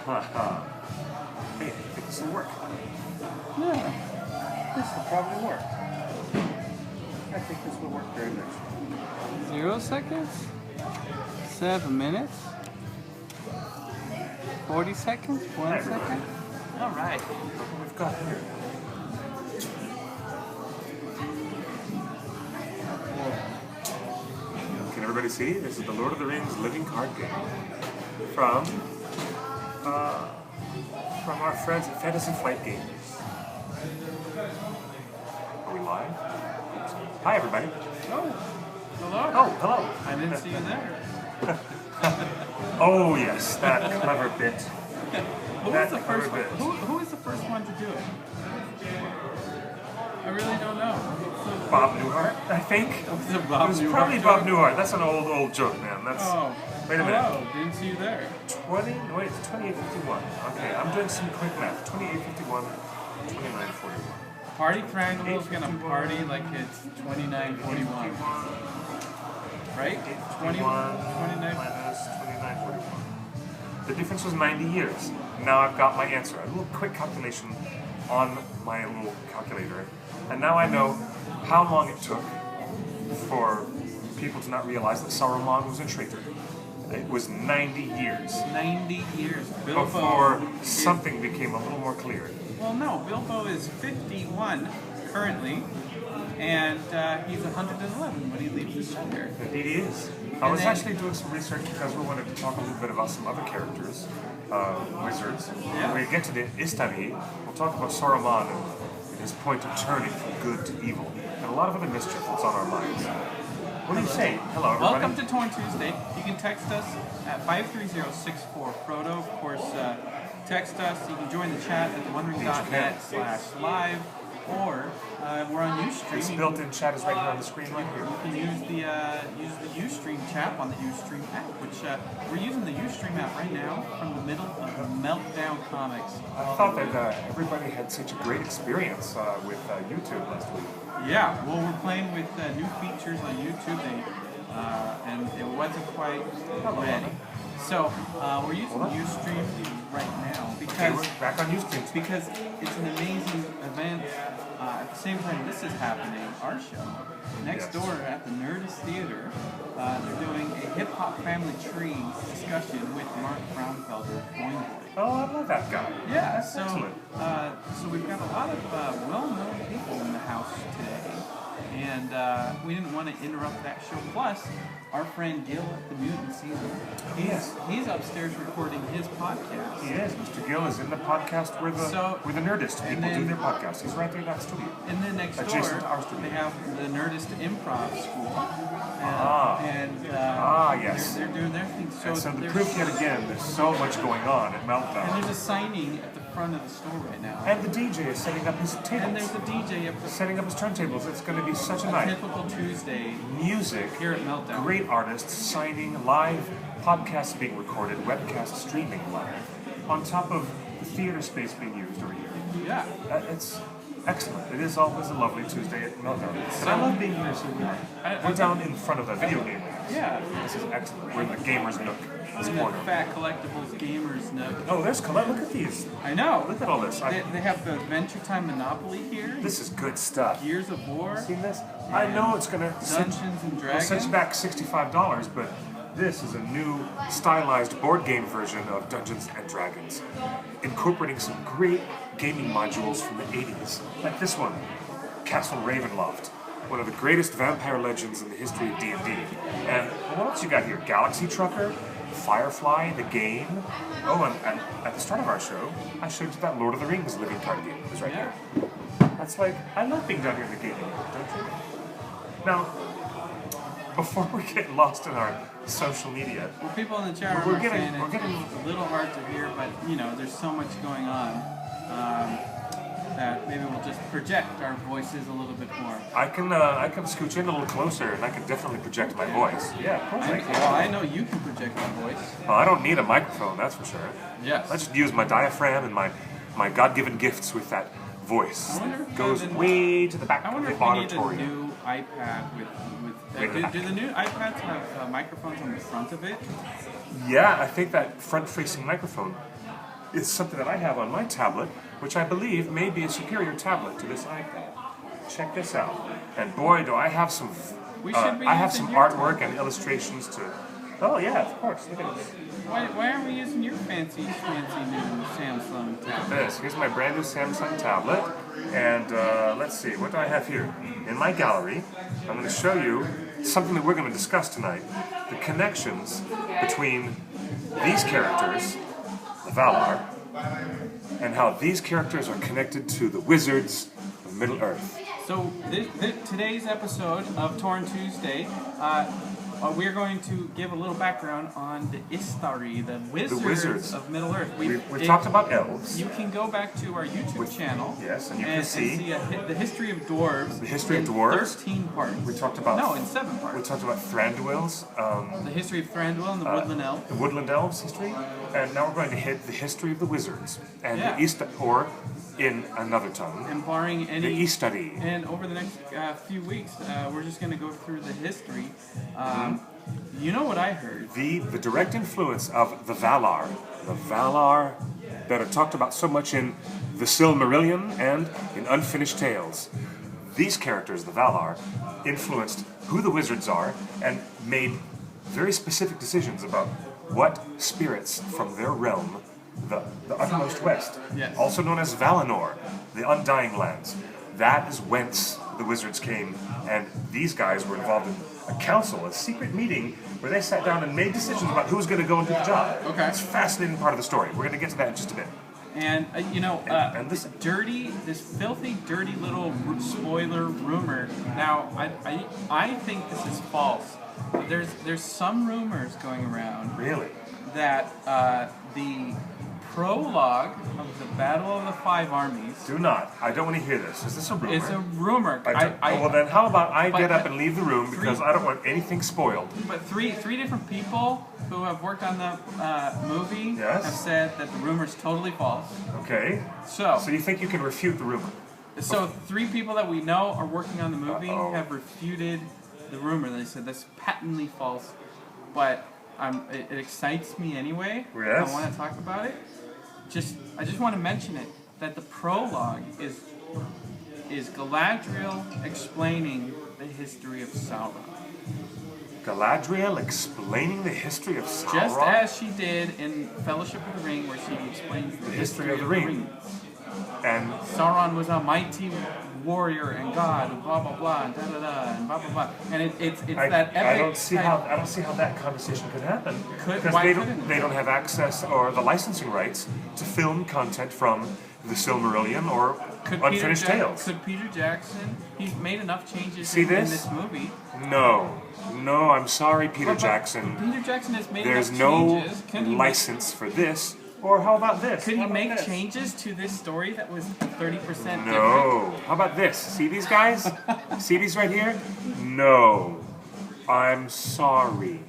Hey, I think this will work. Yeah. This will probably work. I think this will work very nicely. 0 seconds? 7 minutes? 40 seconds? 1 second? All right. Look what we've got here. Can everybody see? This is the Lord of the Rings living card game from our friends at Fantasy Flight Games. Are we live? Hi, everybody. Oh, hello. Oh, hello. I didn't see you there. Oh, yes, that clever bit. Who was the first one? Who was the first one to do it? I really don't know. Bob Newhart, I think. Was it It Bob was Newhart probably joke? Bob Newhart. That's an old joke, man. That's. Oh. Wait a minute. Hello, didn't see you there. 2851. Okay, I'm doing some quick math. 2851, 2941. Party Triangle's gonna party like it's 2941. Right? 29 minus 2941. The difference was 90 years. Now I've got my answer. A little quick calculation on my little calculator. And now I know how long it took for people to not realize that Saruman was a traitor. It was 90 years 90 years. Bilbo before something became a little more clear. Well, no, Bilbo is 51 currently, and he's 111 when he leaves the Shire. Indeed he is. I was actually doing some research because we wanted to talk a little bit about some other characters, wizards. Yeah. When we get to the Istari, we'll talk about Saruman and his point of turning from good to evil, and a lot of other mischief that's on our minds. What do you say? Hello, everybody. Welcome to Torn Tuesday. You can text us at 53064-PROTO. Of course, text us. You can join the chat at TheOneRing.net/live, or we're on Ustream. This built-in chat is right here on the screen right here. You can use the Ustream chat on the Ustream app, which we're using the Ustream app right now from the middle of the Meltdown Comics. I thought that everybody had such a great experience with YouTube last week. Yeah, well, we're playing with new features on YouTube, and it wasn't quite ready. So we're using Ustream right now because we're back on Ustream because it's an amazing event. At the same time this is happening, our show next door at the Nerdist Theater, they're doing a hip hop family tree discussion with Mark Brownfelder, Boing. Oh, I love that guy. Yeah, That's so excellent. so we've got a lot of well-known people in the house today, and we didn't want to interrupt that show. Plus, our friend Gil at the Mutant Season, he's upstairs recording his podcast. He is. Mr. Gill is in the podcast where the Nerdist people do their podcast. He's right there in that studio. And then next door, Adjacent to our studio. they have the Nerdist Improv School. Yes. They're doing their thing. So the proof yet again, there's so much going on at And Meltdown. there's a signing at the front of the store right now. And the DJ is setting up his tables. And there's a DJ up setting up his turntables. It's going to be such a night. Typical Tuesday Music, here at Meltdown. great artists signing, live podcasts being recorded, webcast streaming live, on top of the theater space being used over here. Yeah. It's excellent. It is always a lovely Tuesday at Meltdown. And I love being here so we're down in front of the video game. Yeah. This is excellent. We're in the gamers nook. This In the corner. Fat Collectibles Gamers Nook. Oh, there's Colette. Look at these. I know. Look at all this. They have the Adventure Time Monopoly here. This is good stuff. Gears of War. Seen this? I know it's gonna Dungeons and Dragons. set you back $65, but this is a new stylized board game version of Dungeons and Dragons, incorporating some great gaming modules from the 80s, like this one, Castle Ravenloft, one of the greatest vampire legends in the history of D&D. And what else you got here? Galaxy Trucker, Firefly, the game. Oh, and at the start of our show, I showed you that Lord of the Rings living card game. It was right here. That's like, I love being down here in the gaming room, don't you? Now, before we get lost in our social media, Well, people in the chat room are saying it's a little hard to hear, but you know, there's so much going on that maybe we'll just project our voices a little bit more. I can scooch in a little closer, and I can definitely project my voice. Yeah, of course I can. Well, I know you can project my voice. Well, I don't need a microphone, that's for sure. Yes. I just use my diaphragm and my God-given gifts with that voice. I wonder if It goes the- way to the back I of wonder the if we need a auditorium. new iPad with do the new iPads have microphones on the front of it? Yeah, I think that front-facing microphone is something that I have on my tablet, which I believe may be a superior tablet to this iPad. Check this out. And boy, do I have some. I have some artwork and illustrations to. Oh yeah, of course. Look at this. Why aren't we using your fancy new Samsung tablet? This. Here's my brand new Samsung tablet. And let's see, what do I have here? In my gallery, I'm going to show you something that we're going to discuss tonight. The connections between these characters, the Valar, and how these characters are connected to the wizards of Middle-earth. So today's episode of Torn Tuesday, we're going to give a little background on the Istari, the wizards of Middle-earth. We've talked about elves. You can go back to our YouTube channel. Yes, and you can see the history of dwarves. The history of dwarves. 13 parts. We talked about... No, in 7 parts. We talked about Thranduil's... the history of Thranduil and the Woodland Elves. The Woodland Elves history. And now we're going to hit the history of the wizards. And the Istari, or in another tongue, and barring any... the Istari. And over the next few weeks, we're just going to go through the history. You know what I heard? The direct influence of the Valar that are talked about so much in the Silmarillion and in Unfinished Tales. These characters, the Valar, influenced who the wizards are and made very specific decisions about what spirits from their realm, the uttermost west, also known as Valinor, the Undying Lands. That is whence the wizards came, and these guys were involved in a council, a secret meeting, where they sat down and made decisions about who was going to go and do the job. Okay. It's a fascinating part of the story. We're going to get to that in just a bit. And, this filthy, dirty little spoiler rumor. Now, I think this is false. There's some rumors going around. Really? That the prologue of the Battle of the Five Armies... Do not. I don't want to hear this. Is this a rumor? It's a rumor. Well, then how about I get up and leave the room because I don't want anything spoiled. But three different people who have worked on the movie have said that the rumor is totally false. Okay. So you think you can refute the rumor? So 3 people that we know are working on the movie have refuted the rumor. They said that's patently false. But it excites me anyway. Yes. I want to talk about it. I just want to mention it, that the prologue is Galadriel explaining the history of Sauron. Galadriel explaining the history of Sauron? Just as she did in Fellowship of the Ring, where she explains the history of the rings. And Sauron was a mighty warrior and god, and blah blah blah, and da da da, and blah blah blah. And it's that epic. I don't see how that conversation could happen because they don't have access or the licensing rights to film content from the Silmarillion or Unfinished Tales. Could Peter Jackson? He's made enough changes in this movie. No, I'm sorry, Peter Jackson. Peter Jackson has made There's enough changes. There's no license for this. Or how about this? Could he make changes to this story that was 30% different? No. How about this? See these guys? See these right here? No. I'm sorry.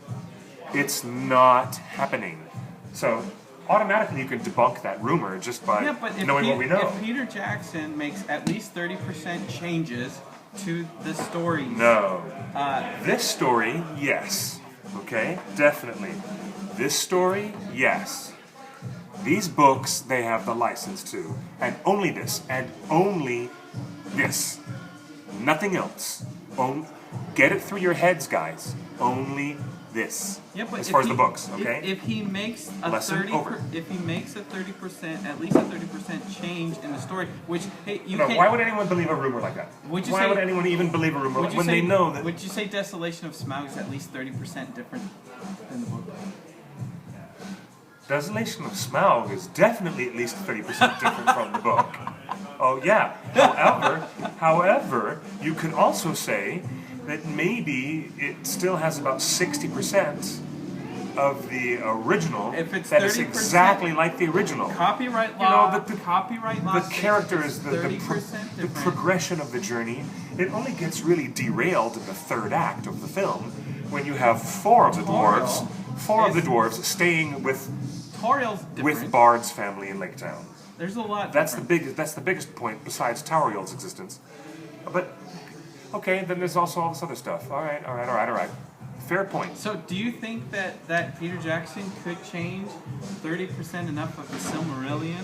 It's not happening. So, automatically you can debunk that rumor just by knowing what we know. If Peter Jackson makes at least 30% changes to the story... No. This story, yes. Okay? Definitely. This story, yes. These books, they have the license to. And only this. And only this. Nothing else. Get it through your heads, guys. Only this. Yeah, but as far as the books, okay? If he makes a 30%, at least a 30% change in the story, which why would anyone believe a rumor like that? Would anyone even believe a rumor when they know that? Would you say Desolation of Smaug is at least 30% different than the book? Desolation of Smaug is definitely at least 30% different from the book. Oh yeah. However, you could also say that maybe it still has about 60% of the original. If it's that is exactly like the original. Copyright law. Copyright law. The characters, the progression of the journey. It only gets really derailed in the 3rd act of the film when you have 4 of the dwarves staying with Bard's family in Lake Town. There's a lot. That's the biggest point besides Tauriel's existence. But okay, then there's also all this other stuff. All right. Fair point. So, do you think that Peter Jackson could change 30% enough of the Silmarillion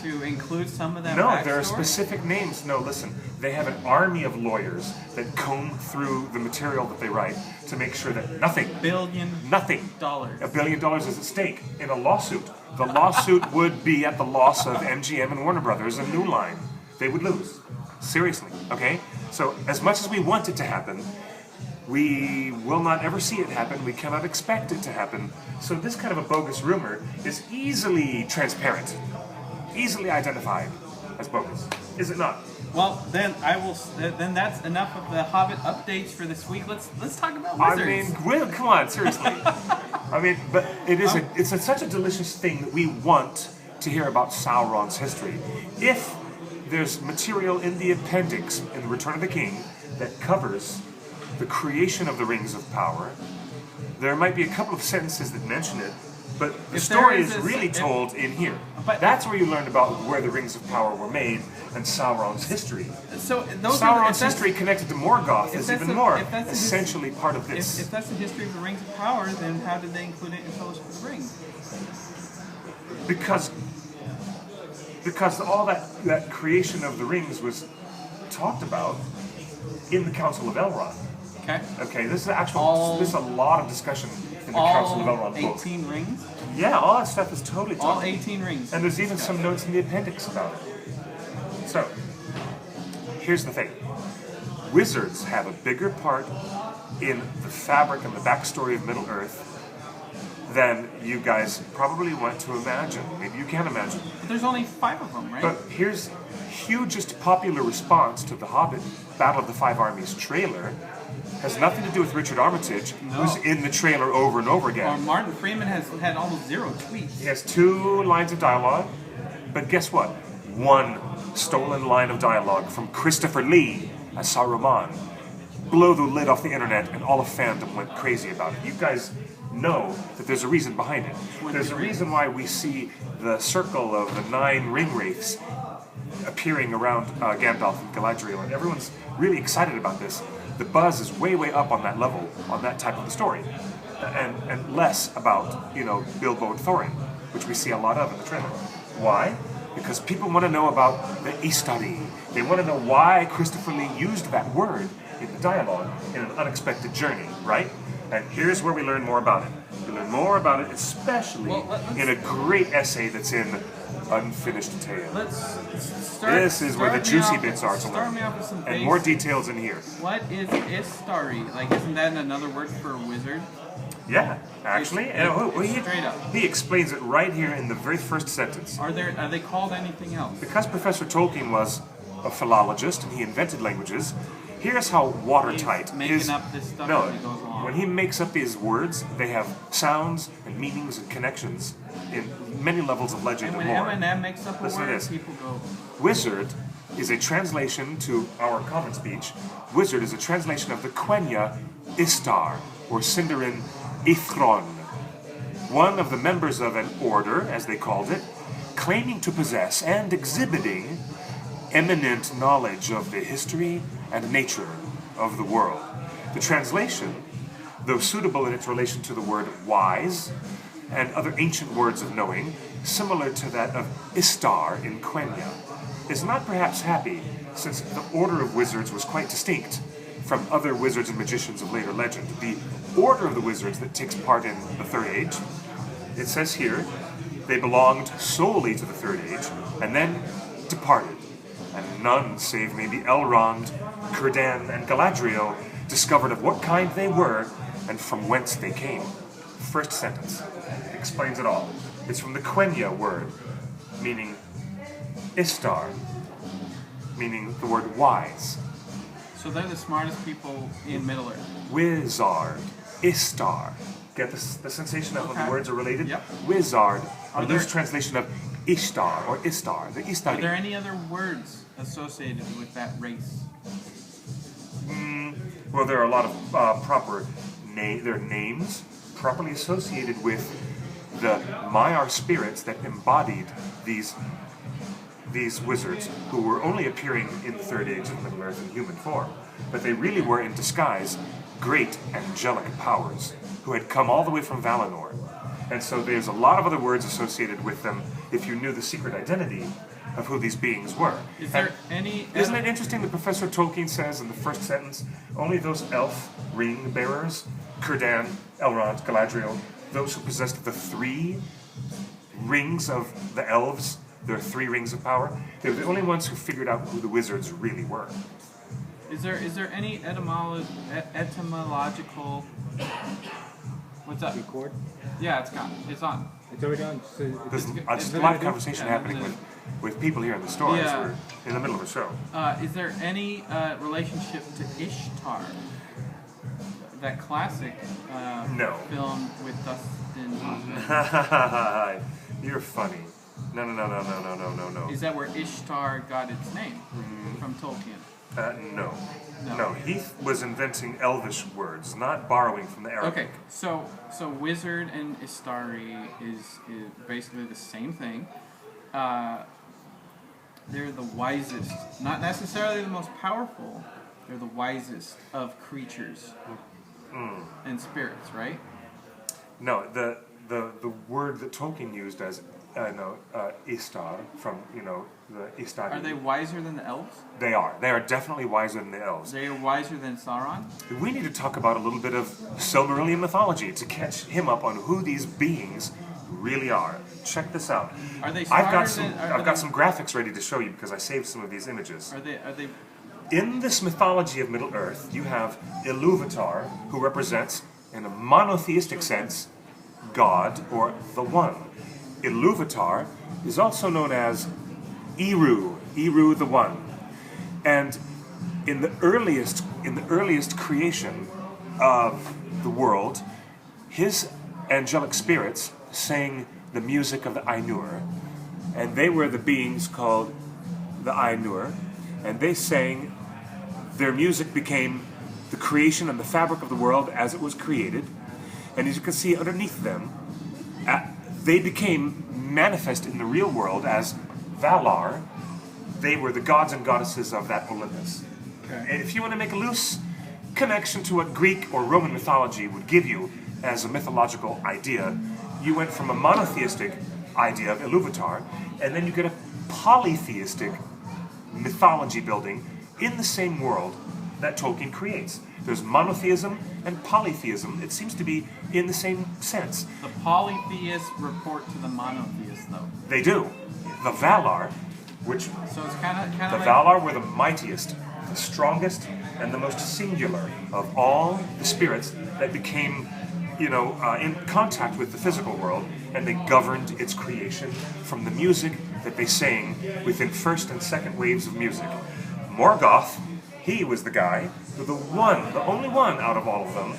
to include some of that No, backstory? there are specific names. No, listen. They have an army of lawyers that comb through the material that they write to make sure that nothing, $1 billion. $1 billion is at stake in a lawsuit. The lawsuit would be at the loss of MGM and Warner Brothers and New Line. They would lose. Seriously, okay? So, as much as we want it to happen, we will not ever see it happen. We cannot expect it to happen. So this kind of a bogus rumor is easily transparent, easily identified as bogus. Is it not? Well, then I will. Then that's enough of the Hobbit updates for this week. Let's talk about wizards. I mean, come on, seriously. I mean, but it's such a delicious thing that we want to hear about Sauron's history. If there's material in the appendix in The Return of the King that covers the creation of the Rings of Power, there might be a couple of sentences that mention it, but the story is really told in here. But that's where you learn about where the Rings of Power were made and Sauron's history. So Sauron's history connected to Morgoth is even more essentially part of this. If that's the history of the Rings of Power, then how did they include it in Fellowship of the Ring? Because all that creation of the rings was talked about in the Council of Elrond. Okay, this is this is a lot of discussion in the Council of Elrond book. 18 rings? Yeah, all that stuff is totally talked. All 18 rings. And there's even some notes in the appendix about it. So, here's the thing. Wizards have a bigger part in the fabric and the backstory of Middle-earth than you guys probably want to imagine. Maybe you can imagine. But there's only 5 of them, right? But here's hugest popular response to the Hobbit Battle of the Five Armies trailer. Has nothing to do with Richard Armitage, who's in the trailer over and over again. Martin Freeman has had almost 0 tweets. He has 2 lines of dialogue, but guess what? 1 stolen line of dialogue from Christopher Lee as Saruman blew the lid off the internet, and all of fandom went crazy about it. You guys know that there's a reason behind it. There's a reason why we see the circle of the 9 ring wraiths appearing around Gandalf and Galadriel, and everyone's really excited about this. The buzz is way, way up on that level, on that type of a story, and less about, Bilbo and Thorin, which we see a lot of in the trailer. Why? Because people want to know about the Istari. They want to know why Christopher Lee used that word in the dialogue in an unexpected journey, right? And here's where we learn more about it. We learn more about it, especially in a great essay that's in Unfinished Tale. This is where the juicy bits are to learn. And more details in here. What is Istari? Like, isn't that another word for a wizard? Yeah, actually. Straight up. He explains it right here in the very first sentence. Are they called anything else? Because Professor Tolkien was a philologist and he invented languages, here's how watertight He's making up this stuff as he goes along. When he makes up these words, they have sounds and meanings and connections in many levels of legend and lore. And when Eminem makes up a Listen to word, this. people go... Wizard is a translation to our common speech. Wizard is a translation of the Quenya Istar, or Sindarin Ithron, one of the members of an order, as they called it, claiming to possess and exhibiting eminent knowledge of the history and nature of the world. The translation, though suitable in its relation to the word wise and other ancient words of knowing, similar to that of Istar in Quenya, is not perhaps happy, since the order of wizards was quite distinct from other wizards and magicians of later legend. The order of the wizards that takes part in the Third Age, it says here, they belonged solely to the Third Age, and then departed, and none save maybe Elrond, Círdan, and Galadriel discovered of what kind they were and from whence they came. First sentence explains it all. It's from the Quenya word, meaning Istar, meaning the word wise. So they're the smartest people in Middle-earth. Wizard, Istar. Get the sensation of when the words are related? Yep. Wizard, a loose translation of Ishtar or Istar, the Istari. Are there any other words associated with that race? Well, there are a lot of proper their names properly associated with the Maiar spirits that embodied these wizards, who were only appearing in the Third Age of Middle-earth in human form, but they really were in disguise great angelic powers who had come all the way from Valinor. And so there's a lot of other words associated with them if you knew the secret identity of who these beings were. Is there any... Isn't it interesting that Professor Tolkien says in the first sentence, only those elf ring bearers, Círdan, Elrond, Galadriel, those who possessed the 3 rings of the elves, their 3 rings of power, they're the only ones who figured out who the wizards really were. Is there any etymological... What's up? Record? Yeah, it's on. It's already on. So There's it's a live conversation happening with people here in the store as Yeah. we're in the middle of a show. Is there any relationship to Ishtar? That classic No. film with Dustin Hoffman. You're funny. No. Is that where Ishtar got its name? From Tolkien? No. No. No, he was inventing Elvish words, not borrowing from the Arabic. Okay, so wizard and Istari is basically the same thing. They're the wisest, not necessarily the most powerful. They're the wisest of creatures and spirits, right? No, the word that Tolkien used as Istar from the Istari. Are they wiser than the elves? They are. They are definitely wiser than the elves. They are wiser than Sauron? We need to talk about a little bit of Silmarillion mythology to catch him up on who these beings really are. Check this out. Are they I've got smarter some. than- I've got some graphics ready to show you because I saved some of these images. Are they In this mythology of Middle Earth, you have Ilúvatar, who represents, in a monotheistic sense, God or the One. Ilúvatar is also known as Eru the One, and in the earliest creation of the world, his angelic spirits sang the music of the Ainur, and they were the beings called the Ainur, and they sang. Their music became the creation and the fabric of the world as it was created, and as you can see underneath them, they became manifest in the real world as Valar. They were the gods and goddesses of that Olympus. Okay. And if you want to make a loose connection to what Greek or Roman mythology would give you as a mythological idea, you went from a monotheistic idea of Ilúvatar, and then you get a polytheistic mythology building in the same world that Tolkien creates. There's monotheism and polytheism. It seems to be in the same sense. the polytheists report to the monotheists though? They do. The Valar, which So it's kind of the like Valar were the mightiest, the strongest, and the most singular of all the spirits that became, in contact with the physical world, and they governed its creation from the music that they sang within first and second waves of music. Morgoth, he was the guy, the only one out of all of them,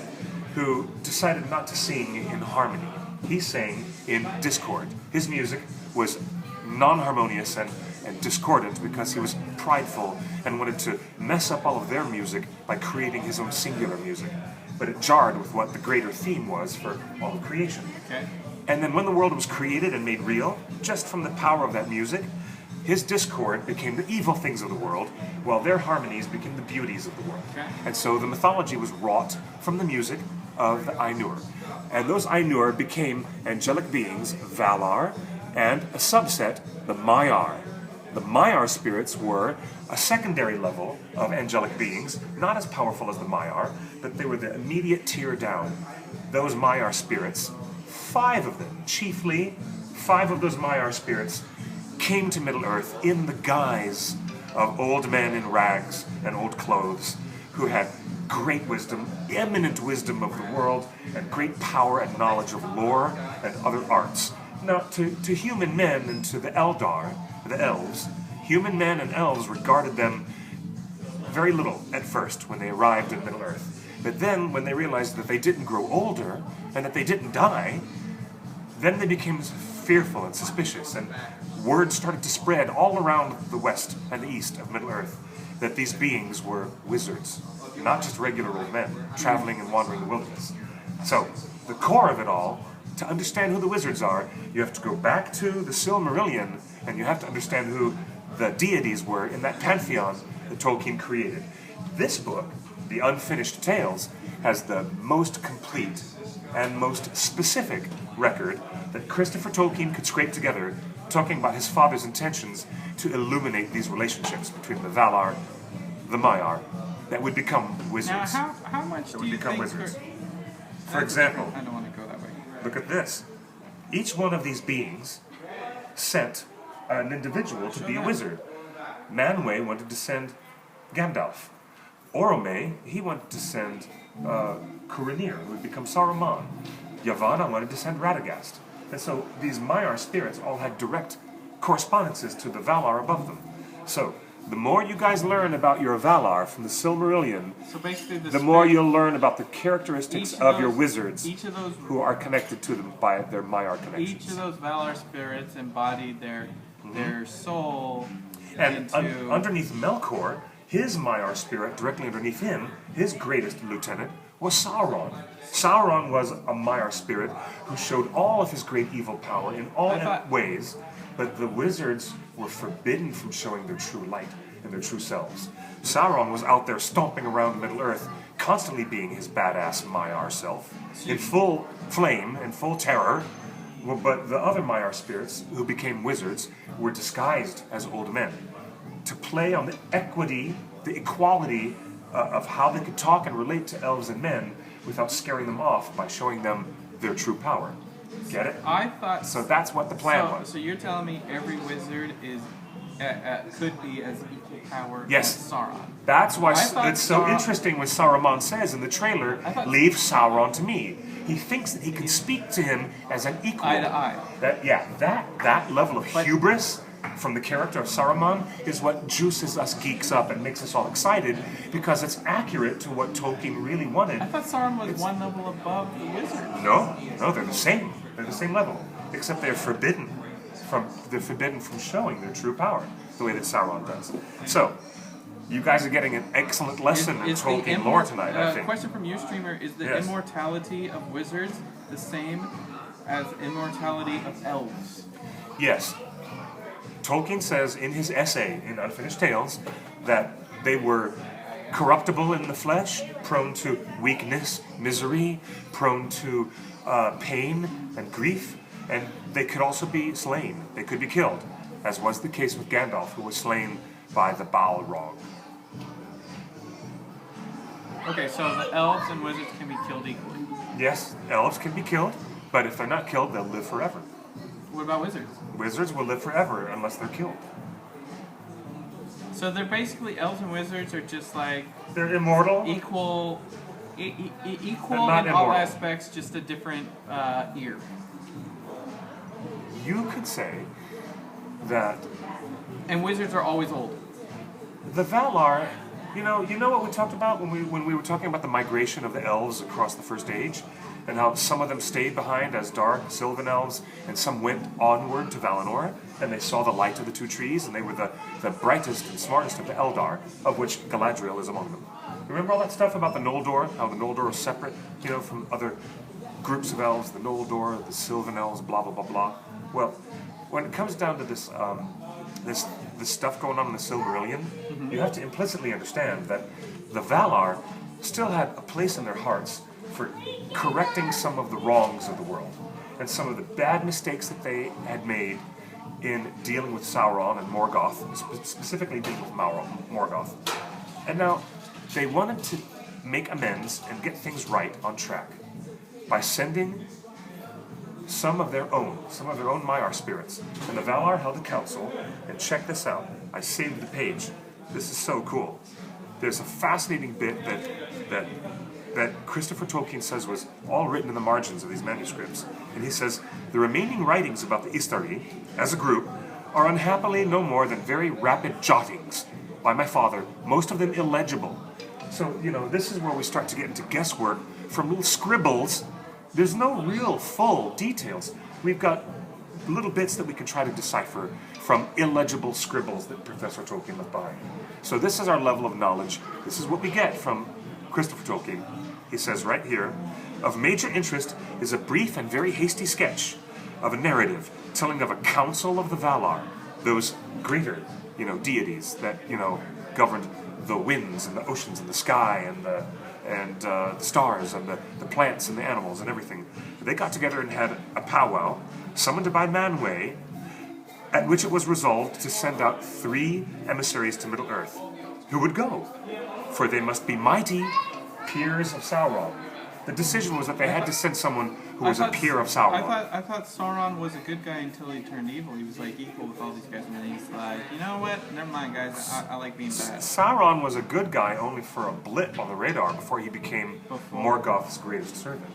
who decided not to sing in harmony. He sang in discord. His music was non-harmonious and discordant because he was prideful and wanted to mess up all of their music by creating his own singular music. But it jarred with what the greater theme was for all of creation. okay. And then when the world was created and made real, just from the power of that music, his discord became the evil things of the world, while their harmonies became the beauties of the world. Okay. And so the mythology was wrought from the music of the Ainur. And those Ainur became angelic beings, Valar, and a subset, the Maiar. The Maiar spirits were a secondary level of angelic beings, not as powerful as the Maiar, but they were the immediate tier down. Those Maiar spirits, 5 of them, chiefly 5 of those Maiar spirits, came to Middle-earth in the guise of old men in rags and old clothes who had great wisdom, eminent wisdom of the world, and great power and knowledge of lore and other arts. Now, to human men and to the Eldar, the elves, human men and elves regarded them very little at first when they arrived in Middle-earth. But then, when they realized that they didn't grow older and that they didn't die, then they became fearful and suspicious, and word started to spread all around the west and the east of Middle-earth that these beings were wizards, not just regular old men traveling and wandering the wilderness. So, the core of it all, to understand who the wizards are, you have to go back to the Silmarillion, and you have to understand who the deities were in that pantheon that Tolkien created. This book, The Unfinished Tales, has the most complete and most specific record that Christopher Tolkien could scrape together, talking about his father's intentions to illuminate these relationships between the Valar, the Maiar, that would become wizards. Now, how much That do would you become think? wizards. For example, I don't want to go that way. look at this. Each one of these beings sent an individual to be a wizard. Manwë wanted to send Gandalf. Orome, he wanted to send Kuranir, who would become Saruman. Yavanna wanted to send Radagast. And so these Maiar spirits all had direct correspondences to the Valar above them. So the more you guys learn about your Valar from the Silmarillion, So basically, the more you'll learn about the characteristics Each of of your those- wizards each of those- who are connected to them by their Maiar connections. each of those Valar spirits embodied their soul And into. underneath Melkor, his Maiar spirit, directly underneath him, his greatest lieutenant, was Sauron. Sauron was a Maiar spirit who showed all of his great evil power in all I thought- ways, but the wizards were forbidden from showing their true light and their true selves. Sauron was out there stomping around Middle-earth, constantly being his badass Maiar self, in full flame and full terror. Well, but the other Maiar spirits, who became wizards, were disguised as old men to play on the equity, the equality of how they could talk and relate to elves and men without scaring them off by showing them their true power. Get it? I thought. So that's what the plan was. So you're telling me every wizard is could be as equal power Yes. as Sauron. That's why I thought it's so Sauron- interesting when Saruman says in the trailer, I thought- "Leave Sauron to me." He thinks that he can speak to him as an equal. Eye to eye. That level of But- hubris from the character of Saruman is what juices us geeks up and makes us all excited because it's accurate to what Tolkien really wanted. I thought Sauron was one level above the wizard. No, they're the same. They're the same level, except they're forbidden from showing their true power the way that Sauron does. So, you guys are getting an excellent lesson in Tolkien lore tonight, I think. Question from your streamer: is the Yes. immortality of wizards the same as immortality of elves? Yes. Tolkien says in his essay in Unfinished Tales that they were corruptible in the flesh, prone to weakness, misery, prone to pain and grief, and they could also be slain. They could be killed, as was the case with Gandalf, who was slain by the Balrog. Okay, so the elves and wizards can be killed equally. Yes, elves can be killed, but if they're not killed, they'll live forever. What about wizards? Wizards will live forever unless they're killed. So they're basically elves and wizards are just like They're immortal. equal They're not in all immortal. aspects, just a different ear. You could say that And wizards are always old. the Valar, you know what we talked about when we were talking about the migration of the elves across the First Age, and how some of them stayed behind as dark Sylvan elves, and some went onward to Valinor, and they saw the light of the two trees, and they were the brightest and smartest of the Eldar, of which Galadriel is among them. Remember all that stuff about the Noldor, how the Noldor is separate, from other groups of elves, the Noldor, the Sylvan elves, blah blah blah blah. Well, when it comes down to this this stuff going on in the Silmarillion, you have to implicitly understand that the Valar still had a place in their hearts for correcting some of the wrongs of the world and some of the bad mistakes that they had made in dealing with Sauron and Morgoth, specifically dealing with Morgoth. And now they wanted to make amends and get things right on track by sending some of their own Maiar spirits. And the Valar held a council, and check this out. I saved the page. This is so cool. There's a fascinating bit that Christopher Tolkien says was all written in the margins of these manuscripts. And he says, the remaining writings about the Istari, as a group, are unhappily no more than very rapid jottings by my father, most of them illegible. So, this is where we start to get into guesswork from little scribbles. There's no real full details. We've got little bits that we can try to decipher from illegible scribbles that Professor Tolkien left behind. So this is our level of knowledge. This is what we get from Christopher Tolkien. He says right here, of major interest is a brief and very hasty sketch of a narrative telling of a council of the Valar, those greater, deities that, governed the winds and the oceans and the sky the stars and the plants and the animals and everything. They got together and had a powwow, summoned by Manwë, at which it was resolved to send out 3 emissaries to Middle-earth, who would go, for they must be mighty peers of Sauron. The decision was that they had to send someone who was a peer of Sauron. I thought Sauron was a good guy until he turned evil. He was like equal with all these guys, and then he's like, you know what? Never mind, guys. I like being bad. Sauron was a good guy only for a blip on the radar before he became Morgoth's greatest servant.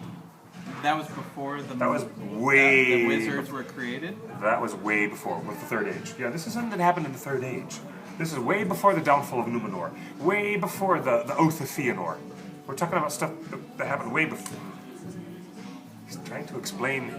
That was before the wizards were created? That was way before, with the Third Age. Yeah, this is something that happened in the Third Age. This is way before the downfall of Numenor. Way before the Oath of Fëanor. We're talking about stuff that happened way before. He's trying to explain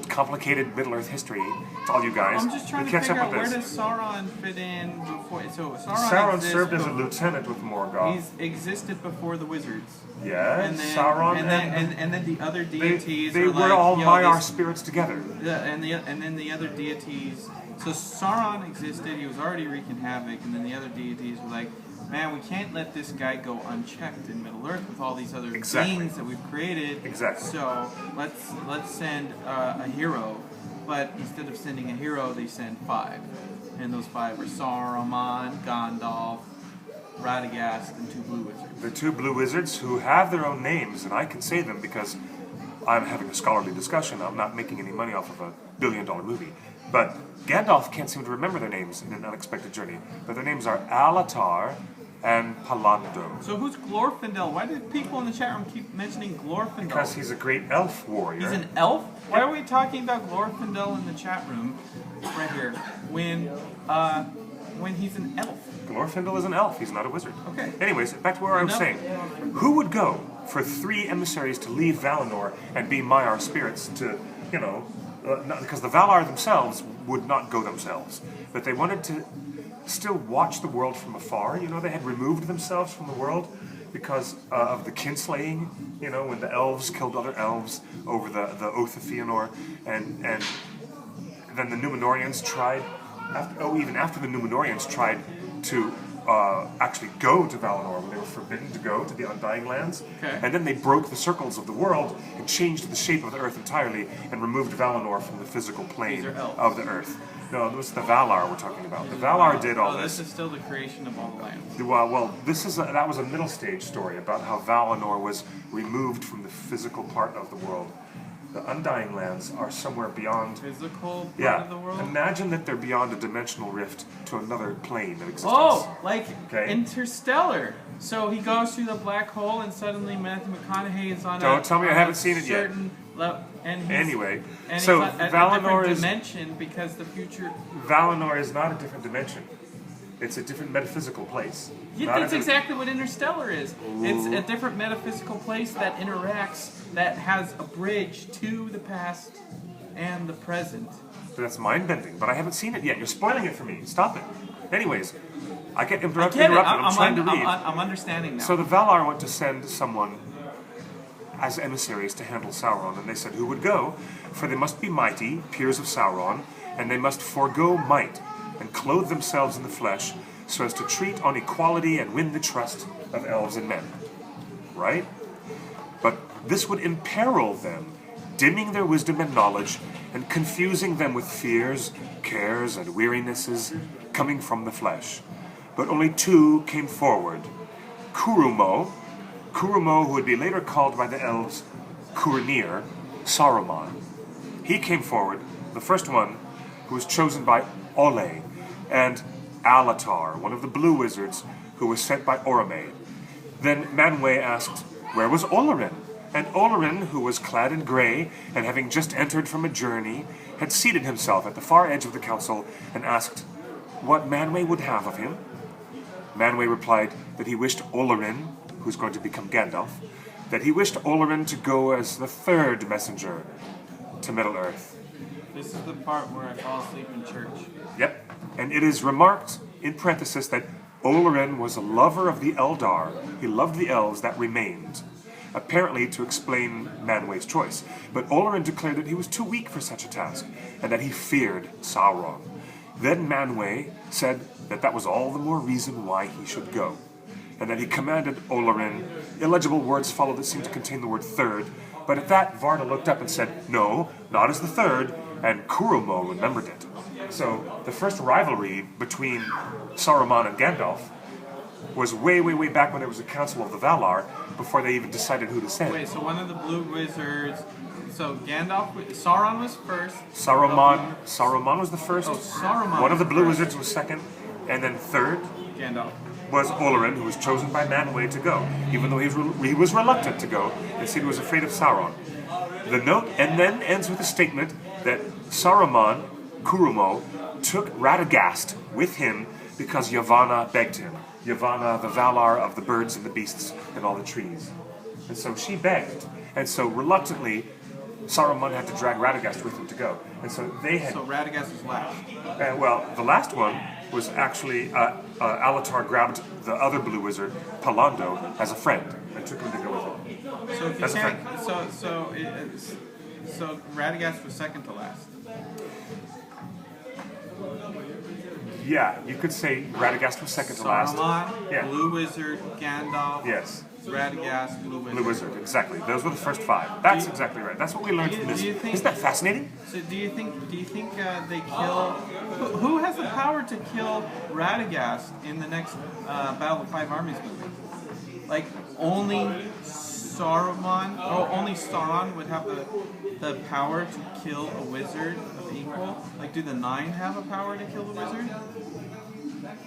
complicated Middle-earth history to all you guys. I'm just trying to figure out where does Sauron fit in before. So Sauron served as a lieutenant with Morgoth. He's existed before the wizards. Yeah, Sauron and then the other deities. They were all Maiar spirits together. Yeah, and then the other deities. So Sauron existed. He was already wreaking havoc, and then the other deities were like, man, we can't let this guy go unchecked in Middle-earth with all these other beings that we've created. Exactly. So let's send a hero, but instead of sending a hero, they send 5, and those 5 are Saruman, Gandalf, Radagast, and 2 blue wizards. The 2 blue wizards who have their own names, and I can say them because I'm having a scholarly discussion. I'm not making any money off of a billion-dollar movie. But Gandalf can't seem to remember their names in An Unexpected Journey. But their names are Alatar and Palando. So who's Glorfindel? Why did people in the chat room keep mentioning Glorfindel? Because he's a great elf warrior. He's an elf? Why are we talking about Glorfindel in the chat room right here when he's an elf? Glorfindel is an elf. He's not a wizard. Okay. Anyways, back to where I was saying. Who would go for 3 emissaries to leave Valinor and be Maiar spirits to, because the Valar themselves would not go themselves, but they wanted to still watch the world from afar. They had removed themselves from the world because of the kinslaying, when the elves killed other elves over the Oath of Fëanor, and then the Númenóreans tried, even after the Númenóreans tried to actually go to Valinor when they were forbidden to go to the Undying Lands. Okay. And then they broke the circles of the world and changed the shape of the earth entirely and removed Valinor from the physical plane of the earth. No, this is the Valar we're talking about. The Valar did all this. This is still the creation of all the lands. Well, that was a middle stage story about how Valinor was removed from the physical part of the world. The Undying Lands are somewhere beyond... Physical part of the world? Imagine that they're beyond a dimensional rift to another plane of existence. Oh, like Interstellar. So he goes through the black hole and suddenly Matthew McConaughey is on Don't tell me I haven't seen it yet. Anyway, so Valinor is... dimension because the future... Valinor is not a different dimension. It's a different metaphysical place. Yeah, that's exactly what Interstellar is. Ooh. It's a different metaphysical place that interacts, that has a bridge to the past and the present. That's mind-bending, but I haven't seen it yet. You're spoiling it for me. Stop it. Anyways, I get interrupted. I'm trying to read. I'm understanding now. So the Valar went to send someone as emissaries to handle Sauron, and they said who would go, for they must be mighty, peers of Sauron, and they must forego might and clothe themselves in the flesh so as to treat on equality and win the trust of elves and men. Right? But this would imperil them, dimming their wisdom and knowledge, and confusing them with fears, cares, and wearinesses coming from the flesh. But only 2 came forward. Curumo, who would be later called by the elves Curinir, Saruman. He came forward, the first one, who was chosen by Ole, and Alatar, one of the blue wizards, who was sent by Orome. Then Manwë asked, where was Olorin? And Olorin, who was clad in grey, and having just entered from a journey, had seated himself at the far edge of the council, and asked what Manwë would have of him. Manwë replied that he wished Olorin, who's going to become Gandalf, that he wished Olorin to go as the 3rd messenger to Middle-earth. This is the part where I fall asleep in church. Yep. And it is remarked, in parenthesis, that Olorin was a lover of the Eldar. He loved the elves that remained, apparently to explain Manwë's choice. But Olorin declared that he was too weak for such a task, and that he feared Sauron. Then Manwë said that was all the more reason why he should go. and that he commanded Olarin. Illegible words followed that seemed to contain the word third, but at that Varda looked up and said, "No, not as the third," and Kurumo remembered it. So the first rivalry between Saruman and Gandalf was way, way, way back when there was a Council of the Valar, before they even decided who to send. Wait, so one of the blue wizards. So Sauron was first. Saruman was the first. Oh, Saruman. One of the blue wizards was second, and then third Gandalf was Olarin, who was chosen by Manwë to go, even though he was reluctant to go, and said he was afraid of Sauron. The note and then ends with a statement that Saruman, Kurumo, took Radagast with him because Yavanna begged him. Yavanna, the Valar of the birds and the beasts and all the trees. And so she begged. And so reluctantly, Saruman had to drag Radagast with him to go. And so they had... So Radagast was last. well, the last one was actually Alatar grabbed the other blue wizard, Palando, as a friend and took him to go with him. So if you As a can't, friend. so Radagast was second to last. Yeah, you could say Radagast was second to last. Saruman, Yeah. blue wizard, Gandalf, Yes. Radagast, blue wizard. Blue wizard, exactly. Those were the first five. That's exactly right. That's what we learned from this. Isn't that fascinating? So do you think they kill? Who has the power to kill Radagast in the next Battle of Five Armies movie? Like only Saruman, or only Sauron would have the power to kill a wizard of equal? Like, do the Nine have a power to kill the wizard?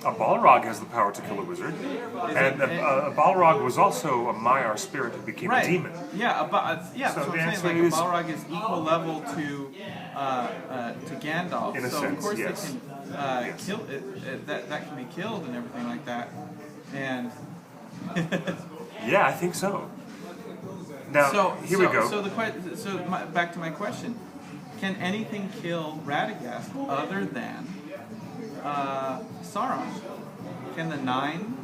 A Balrog has the power to kill a wizard, and a Balrog was also a Maiar spirit who became a demon. Yeah, that's what I'm saying. Like, a Balrog is equal level to Gandalf. In a so sense, of course yes. they can kill it. That can be killed and everything like that. And Yeah, I think so. Now, here we go. Back to my question: can anything kill Radagast other than Sauron? Can the Nine?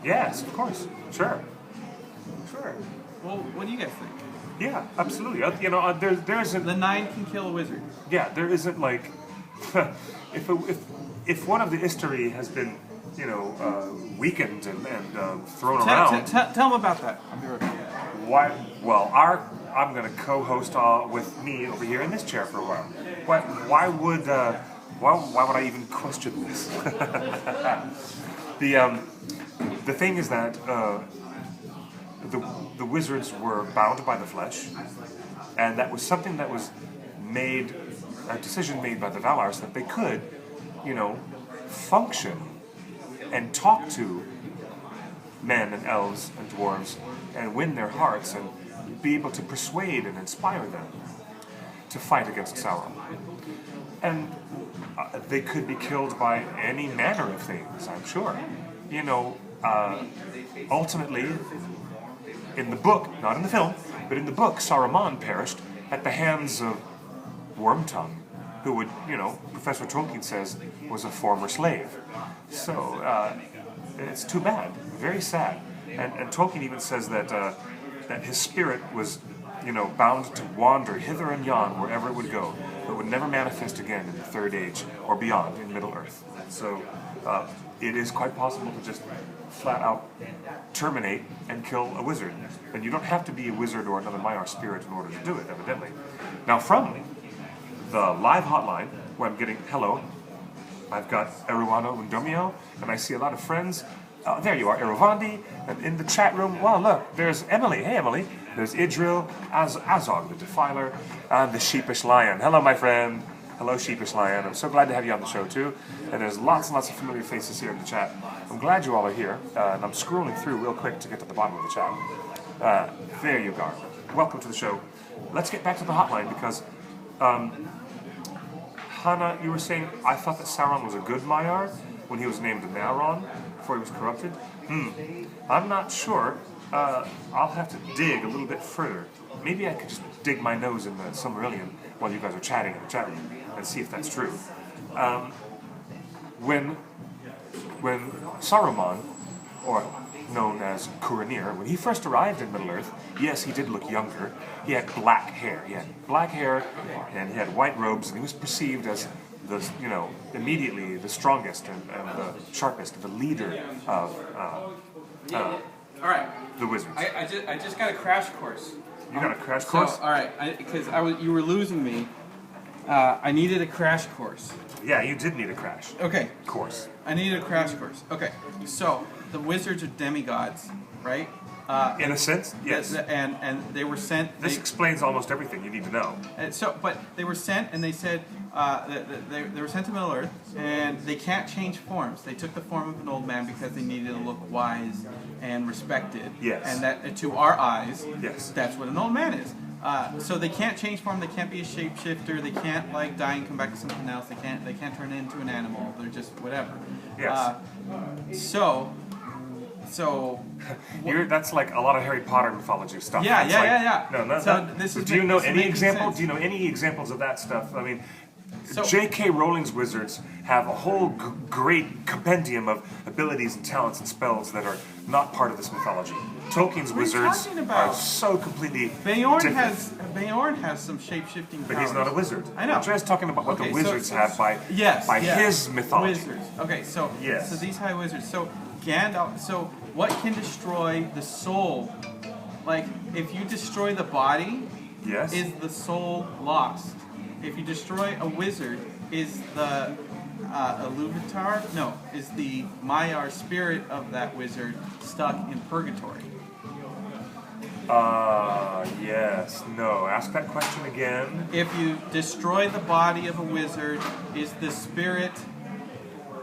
Yes, of course. Sure. Well, what do you guys think? Yeah, absolutely. There isn't. The Nine can kill a wizard. Yeah, there isn't like if one of the Istari has been weakened and thrown around. Tell them about that. I'll be right back. Why? Well, I'm going to co-host with me over here in this chair for a while. Why would I even question this? The thing is that the wizards were bound by the flesh, and that was something that was made, a decision made by the Valar, so that they could, function and talk to men and elves and dwarves and win their hearts and be able to persuade and inspire them to fight against Sauron. And they could be killed by any manner of things, I'm sure. Ultimately, in the book, not in the film, but in the book, Saruman perished at the hands of Wormtongue, who would, Professor Tolkien says, was a former slave. So, it's too bad. Very sad. And Tolkien even says that his spirit was, bound to wander hither and yon wherever it would go, but would never manifest again in the Third Age or beyond in Middle-earth. So it is quite possible to just flat out terminate and kill a wizard. And you don't have to be a wizard or another Maiar spirit in order to do it, evidently. Now from the live hotline, where I'm getting hello, I've got Eruano Undomio, and I see a lot of friends. There you are, Erovandi, and in the chat room, well, look, there's Emily. Hey, Emily. There's Idril, Azog, the Defiler, and the Sheepish Lion. Hello, my friend. Hello, Sheepish Lion. I'm so glad to have you on the show, too. And there's lots and lots of familiar faces here in the chat. I'm glad you all are here, and I'm scrolling through real quick to get to the bottom of the chat. There you go. Welcome to the show. Let's get back to the hotline, because Hannah, you were saying, I thought that Sauron was a good Maiar when he was named Nauron before he was corrupted. I'm not sure. I'll have to dig a little bit further. Maybe I could just dig my nose in the Silmarillion while you guys are chatting in the chat room and see if that's true. When Saruman, or known as Curanir, when he first arrived in Middle-earth, yes, he did look younger. He had black hair. And he had white robes, and he was perceived as immediately the strongest and the sharpest, the leader of All right. The wizards. I just got a crash course. You got a crash course? So, all right, because you were losing me. I needed a crash course. Yeah, you did need a crash Okay. course. I needed a crash course. Okay. So the wizards are demigods, right? In a sense, yes. And they were sent. This explains almost everything you need to know. But they were sent, and they said they were sent to Middle Earth, and they can't change forms. They took the form of an old man because they needed to look wise and respected. Yes. And that to our eyes, Yes. that's what an old man is. So they can't change form. They can't be a shapeshifter. They can't like die and come back to something else. They can't turn into an animal. They're just whatever. Yes. So. That's like a lot of Harry Potter mythology stuff. Yeah, It's yeah. No, So this is do you know this is any making examples? sense. Do you know any examples of that stuff? I mean, So- J.K. Rowling's wizards have a whole great compendium of abilities and talents and spells that are not part of this mythology. Tolkien's What are you wizards talking about? are so completely Beorn different. has some shape-shifting powers. But he's not a wizard. I know. I'm just talking about what Okay, the wizards have by yes, his mythology. Wizards. Okay, so Yes. so these high wizards. So Gandalf. So what can destroy the soul? Like if you destroy the body, Yes. is the soul lost? If you destroy a wizard, is the Iluvatar? No, is the Maiar spirit of that wizard stuck in purgatory? Yes. No. Ask that question again. If you destroy the body of a wizard, is the spirit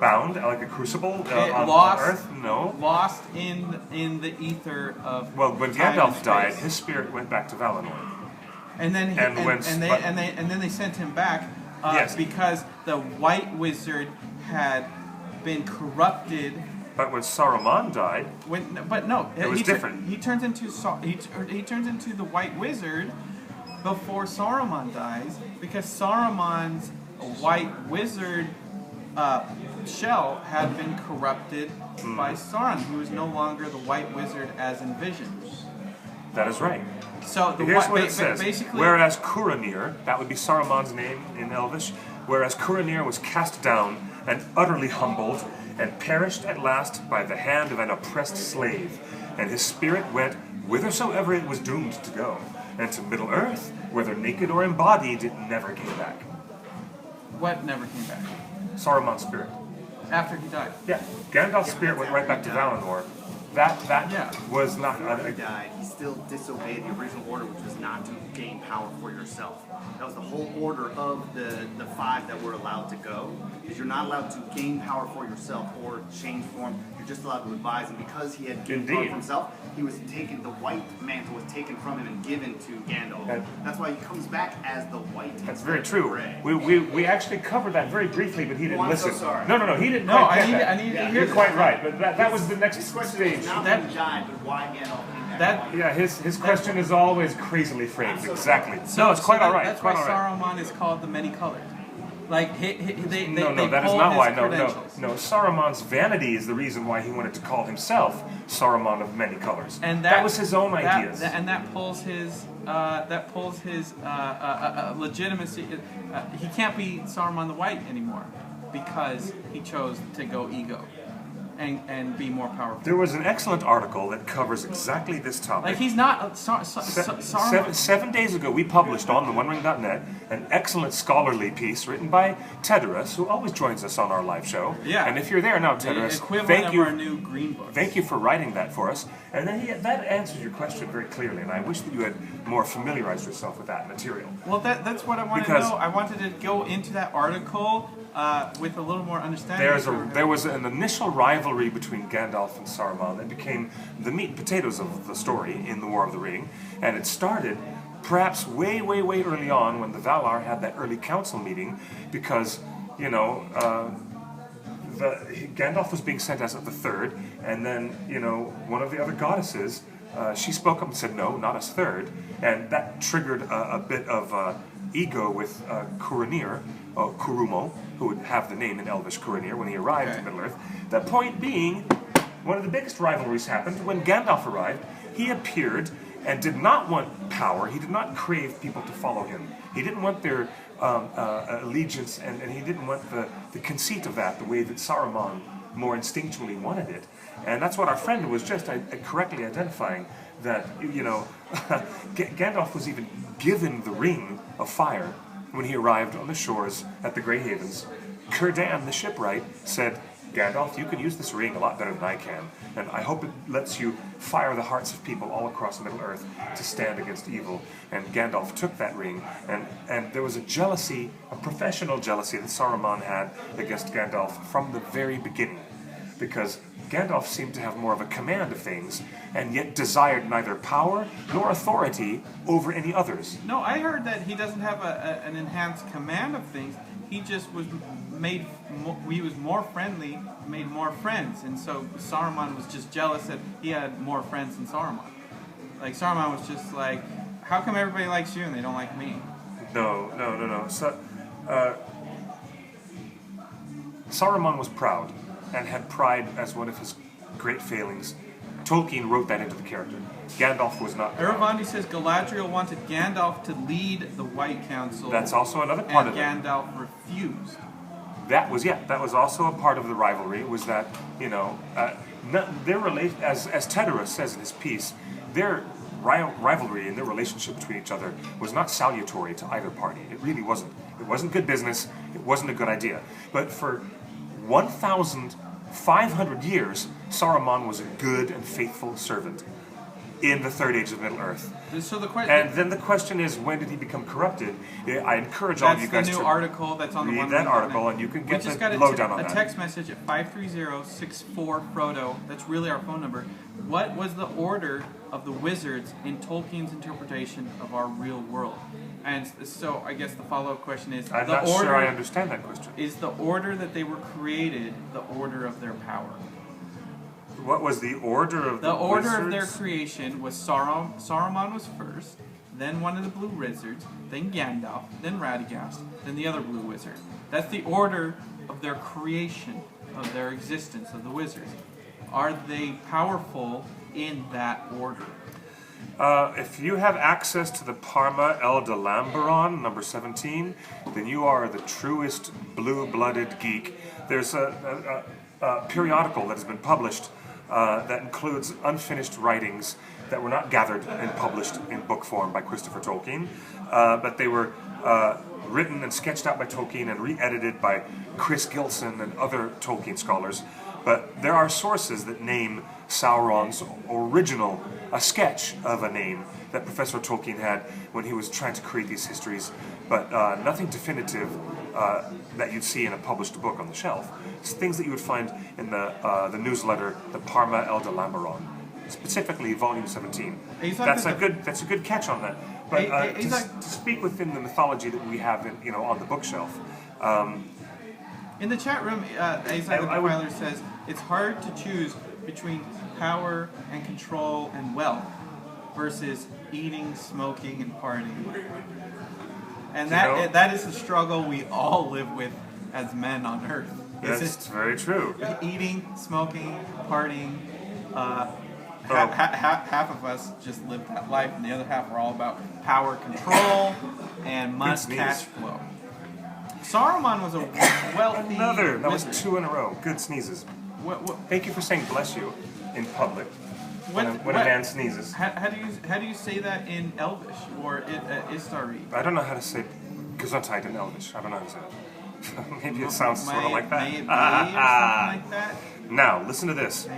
Bound like a crucible on lost, Earth? No. lost in the ether of Well, when time Gandalf and died, space? his spirit went back to Valinor. And then he, and when- but- then they sent him back Yes. because the white wizard had been corrupted. But when Saruman died, It was different. He turns into he turns into the white wizard before Saruman dies because Saruman's white wizard shell had been corrupted by Sauron, who is no longer the white wizard as envisioned. that is right. So the Here's white, what it says. basically, Whereas Curanir, that would be Saruman's name in Elvish, whereas Curanir was cast down and utterly humbled and perished at last by the hand of an oppressed slave, and his spirit went whithersoever it was doomed to go, and to Middle Earth, whether naked or embodied, it never came back. what never came back Saruman's spirit. after he died. Yeah, Gandalf's spirit went right back to Valinor. That Yeah. was not. After he died, he still disobeyed the original order, which was not to gain power for yourself. That was the whole order of the five that were allowed to go. Is you're not allowed to gain power for yourself or change form. You're just allowed to advise. And because he had gained power Indeed. for himself, he was taken. The white mantle was taken from him and given to Gandalf. That- That's why he comes back as the white. That's very instead of true. gray. We actually covered that very briefly, but he didn't Oh, I'm so listen. sorry. No, he didn't. No, quite I get that. need to You're hear quite right, but that was the next His question stage. is not That- when he died, but why Gandalf came back. That- Yeah, his question is always crazily framed. so Exactly. No, it's quite all right. That's Quite why all right. Saruman is called the many-colored. Like they No, they that is pull not his why. No. credentials. Saruman's vanity is the reason why he wanted to call himself Saruman of many colors. And that was his own that- ideas. and that pulls his legitimacy. He can't be Saruman the White anymore because he chose to go ego and be more powerful. There was an excellent article that covers exactly this topic. Like he's not Saruman. 7 days ago, we published on TheOneRing.net an excellent scholarly piece written by Tedros, who always joins us on our live show. Yeah. And if you're there now, The Tedros, equivalent thank of you. our new green book. Thank you for writing that for us. And then that answers your question very clearly, and I wish that you had more familiarized yourself with that material. Well, that's what I wanted to Because- know. I wanted to go into that article with a little more understanding. There was an initial rivalry between Gandalf and Saruman that became the meat and potatoes of the story in the War of the Ring, and it started perhaps way early on when the Valar had that early council meeting, because Gandalf was being sent as the third, and then one of the other goddesses, she spoke up and said no, not as third, and that triggered a bit of ego with Curumo, who would have the name in Elvish Curanir when he arrived in Middle Earth. The point being, one of the biggest rivalries happened when Gandalf arrived. He appeared and did not want power. He did not crave people to follow him. He didn't want their allegiance, and he didn't want the conceit of that, the way that Saruman more instinctually wanted it. And that's what our friend was just correctly identifying, that, Gandalf was even given the ring of fire when he arrived on the shores at the Grey Havens. Círdan, the shipwright, said, Gandalf, you can use this ring a lot better than I can, and I hope it lets you fire the hearts of people all across Middle-earth to stand against evil. And Gandalf took that ring, and there was a jealousy, a professional jealousy that Saruman had against Gandalf from the very beginning, because Gandalf seemed to have more of a command of things, and yet desired neither power nor authority over any others. No, I heard that he doesn't have an enhanced command of things. He just was he was more friendly, made more friends, and so Saruman was just jealous that he had more friends than Saruman. Like, Saruman was just like, how come everybody likes you and they don't like me? No. So, Saruman was proud, and had pride as one of his great failings. Tolkien wrote that into the character. Gandalf was not proud. Eravandi says Galadriel wanted Gandalf to lead the White Council. That's also another part and of it. Gandalf refused. That was also a part of the rivalry, was that, their as Tedarus says in his piece, their rivalry and their relationship between each other was not salutary to either party. It really wasn't. It wasn't good business. It wasn't a good idea. But for 1,500 years, Saruman was a good and faithful servant in the Third Age of Middle-earth. So the question, and then the question is, when did he become corrupted? I encourage all of you guys to article that's on the read that article, and you can get the lowdown on that. A text message at 530-64-FRODO. That's really our phone number. What was the order of the wizards in Tolkien's interpretation of our real world? And so I guess the follow-up question is... I'm not sure I understand that question. Is the order that they were created the order of their power? What was the order of the order wizards? of their creation was Saruman was first, then one of the blue wizards, then Gandalf, then Radagast, then the other blue wizard. That's the order of their creation, of their existence, of the wizards. Are they powerful in that order? If you have access to the Parma El de Lamberon, number 17, then you are the truest blue-blooded geek. There's a periodical that has been published that includes unfinished writings that were not gathered and published in book form by Christopher Tolkien, but they were written and sketched out by Tolkien and re-edited by Chris Gilson and other Tolkien scholars. But there are sources that name Sauron's original, a sketch of a name that Professor Tolkien had when he was trying to create these histories, but nothing definitive that you'd see in a published book on the shelf. It's things that you would find in the newsletter, the Parma El de Lamberon, specifically Volume 17. That's a good catch on that. But to speak within the mythology that we have on the bookshelf. In the chat room, Isaac the Defiler says, it's hard to choose between power and control and wealth versus eating, smoking, and partying. And that is the struggle we all live with as men on Earth. That's very true. Eating, smoking, partying. Half of us just live that life, and the other half are all about power, control, and cash flow. Saruman was a wealthy That was wizard. 2 in a row. Good sneezes. Thank you for saying bless you in public when a man sneezes. How do you say that in Elvish or Istari? I don't know how to say Gesundheit in Elvish. I don't know how to say it. Maybe it sounds sort of like that. May it be or something like that? Now, listen to this.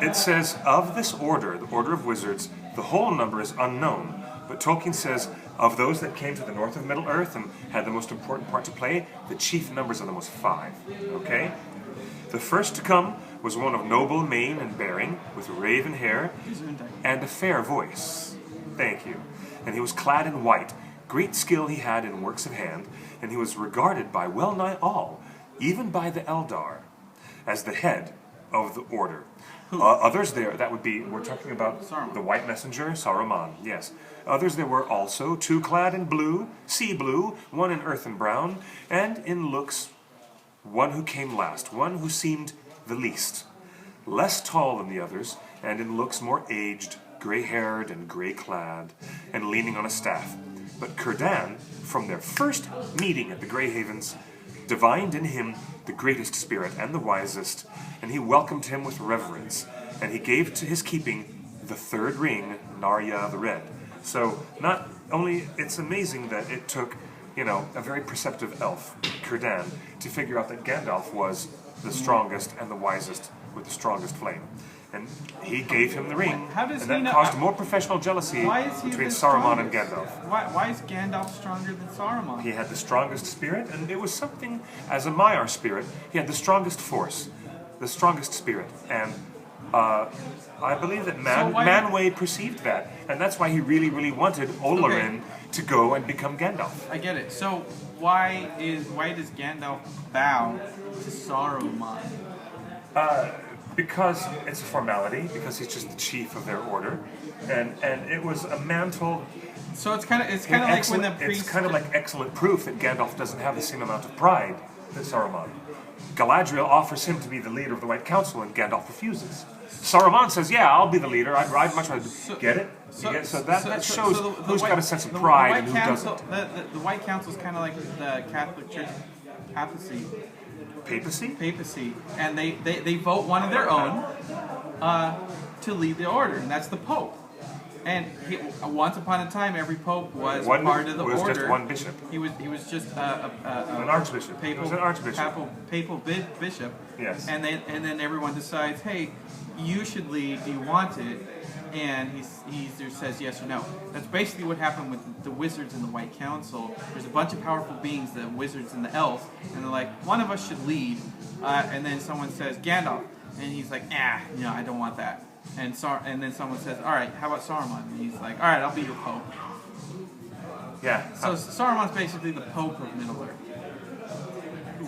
It says, of this order, the order of wizards, the whole number is unknown. But Tolkien says, of those that came to the north of Middle-earth and had the most important part to play, the chief numbers of them was 5. Okay? The first to come was one of noble mien and bearing, with raven hair and a fair voice. Thank you. And he was clad in white. Great skill he had in works of hand, and he was regarded by well nigh all, even by the Eldar, as the head of the order. Others there, that would be, we're talking about Saruman. The white messenger, Saruman, yes. Others there were also, 2 clad in blue, sea blue, 1 in earthen brown, and in looks, one who came last, one who seemed the least, less tall than the others, and in looks more aged, grey-haired and grey-clad, and leaning on a staff. But Círdan, from their first meeting at the Grey Havens, divined in him the greatest spirit and the wisest, and he welcomed him with reverence, and he gave to his keeping the third ring, Narya the Red. So not only, it's amazing that it took, a very perceptive elf, Círdan, to figure out that Gandalf was the strongest and the wisest with the strongest flame. And he gave him the ring, How does and he that know- caused more professional jealousy Why is he between the Saruman and strongest? Gandalf. Why is Gandalf stronger than Saruman? He had the strongest spirit, and it was something, as a Maiar spirit, he had the strongest force, the strongest spirit. And I believe that Manwë perceived that, and that's why he really, really wanted Olorin to go and become Gandalf. I get it. So why does Gandalf bow to Saruman? Because it's a formality, because he's just the chief of their order, and it was a mantle. So it's kind of like when the priest. It's kind of like excellent proof that Gandalf doesn't have the same amount of pride that Saruman. Galadriel offers him to be the leader of the White Council, and Gandalf refuses. Saruman says, "Yeah, I'll be the leader. I'd much rather get it." So that shows who's got a sense of pride and who doesn't. The White Council is kind of like the Catholic Church papacy. Papacy? And they vote one of their own to lead the order, and that's the Pope. And once upon a time, every Pope was part of the order. Just one bishop. He was just An archbishop. He was an archbishop. Papal bishop. Yes. And then everyone decides, hey, you should lead. Do you want it? And he either says yes or no. That's basically what happened with the wizards in the White Council. There's a bunch of powerful beings, the wizards and the elves, and they're like, one of us should lead. And then someone says, Gandalf. And he's like, I don't want that. And then someone says, all right, how about Saruman? And he's like, all right, I'll be your Pope. Yeah. So Saruman's basically the Pope of Middle-earth.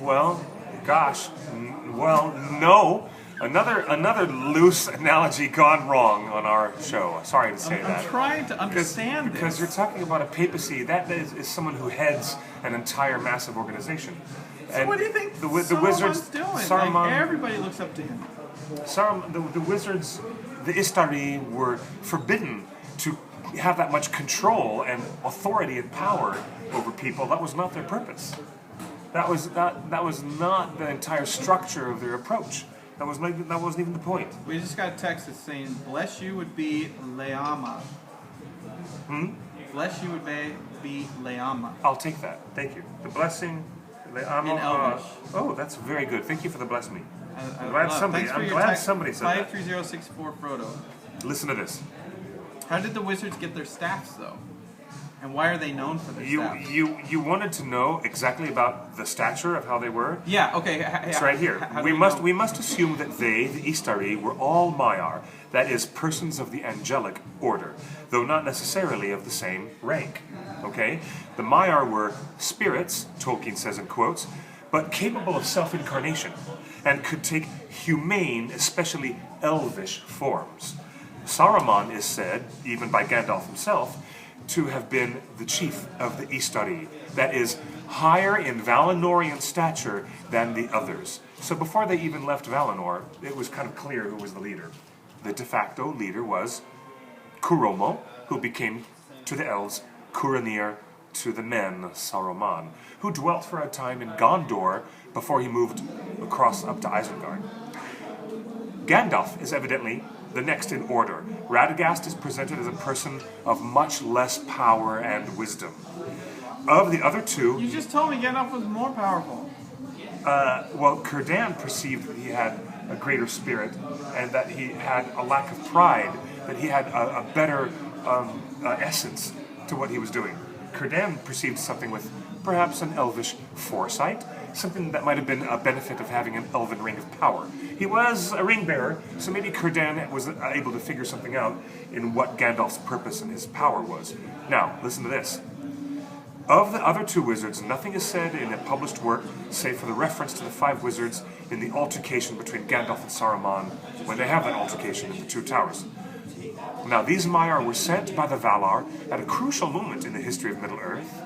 Well, gosh. No. Another loose analogy gone wrong on our show. Sorry to say that. I'm trying to understand this. Because you're talking about a papacy. That is someone who heads an entire massive organization. So what do you think the Saruman's wizards doing? Saruman, Like, everybody looks up to him. the wizards, the Istari, were forbidden to have that much control and authority and power over people. That was not their purpose. That was not the entire structure of their approach. That wasn't even the point. We just got a text that's saying, bless you would be Leama. Bless you would be Leama. I'll take that. Thank you. The blessing, Leama. In Elvish. Oh, that's very good. Thank you for the bless me. I'm glad glad somebody said that. 53064 Frodo. Listen to this. How did the wizards get their staffs, though? And why are they known for their staffs? You wanted to know exactly about the stature of how they were? Yeah, okay. It's right here. We must assume that they, the Istari, were all Maiar, that is, persons of the angelic order, though not necessarily of the same rank. Okay? The Maiar were spirits, Tolkien says in quotes, but capable of self-incarnation, and could take humane, especially elvish forms. Saruman is said, even by Gandalf himself, to have been the chief of the Istari, that is, higher in Valinorian stature than the others. So before they even left Valinor, it was kind of clear who was the leader. The de facto leader was Curomo, who became, to the elves, Curanir, to the men, Saruman, who dwelt for a time in Gondor before he moved across up to Isengard. Gandalf is evidently the next in order. Radagast is presented as a person of much less power and wisdom. Of the other two... You just told me Gandalf was more powerful. Círdan perceived that he had a greater spirit and that he had a lack of pride, that he had a better essence to what he was doing. Círdan perceived something with perhaps an elvish foresight, something that might have been a benefit of having an elven ring of power. He was a ring bearer, so maybe Círdan was able to figure something out in what Gandalf's purpose and his power was. Now, listen to this. Of the other two wizards, nothing is said in a published work, save for the reference to the 5 wizards in the altercation between Gandalf and Saruman, when they have that altercation in the Two Towers. Now, these Maiar were sent by the Valar at a crucial moment in the history of Middle-earth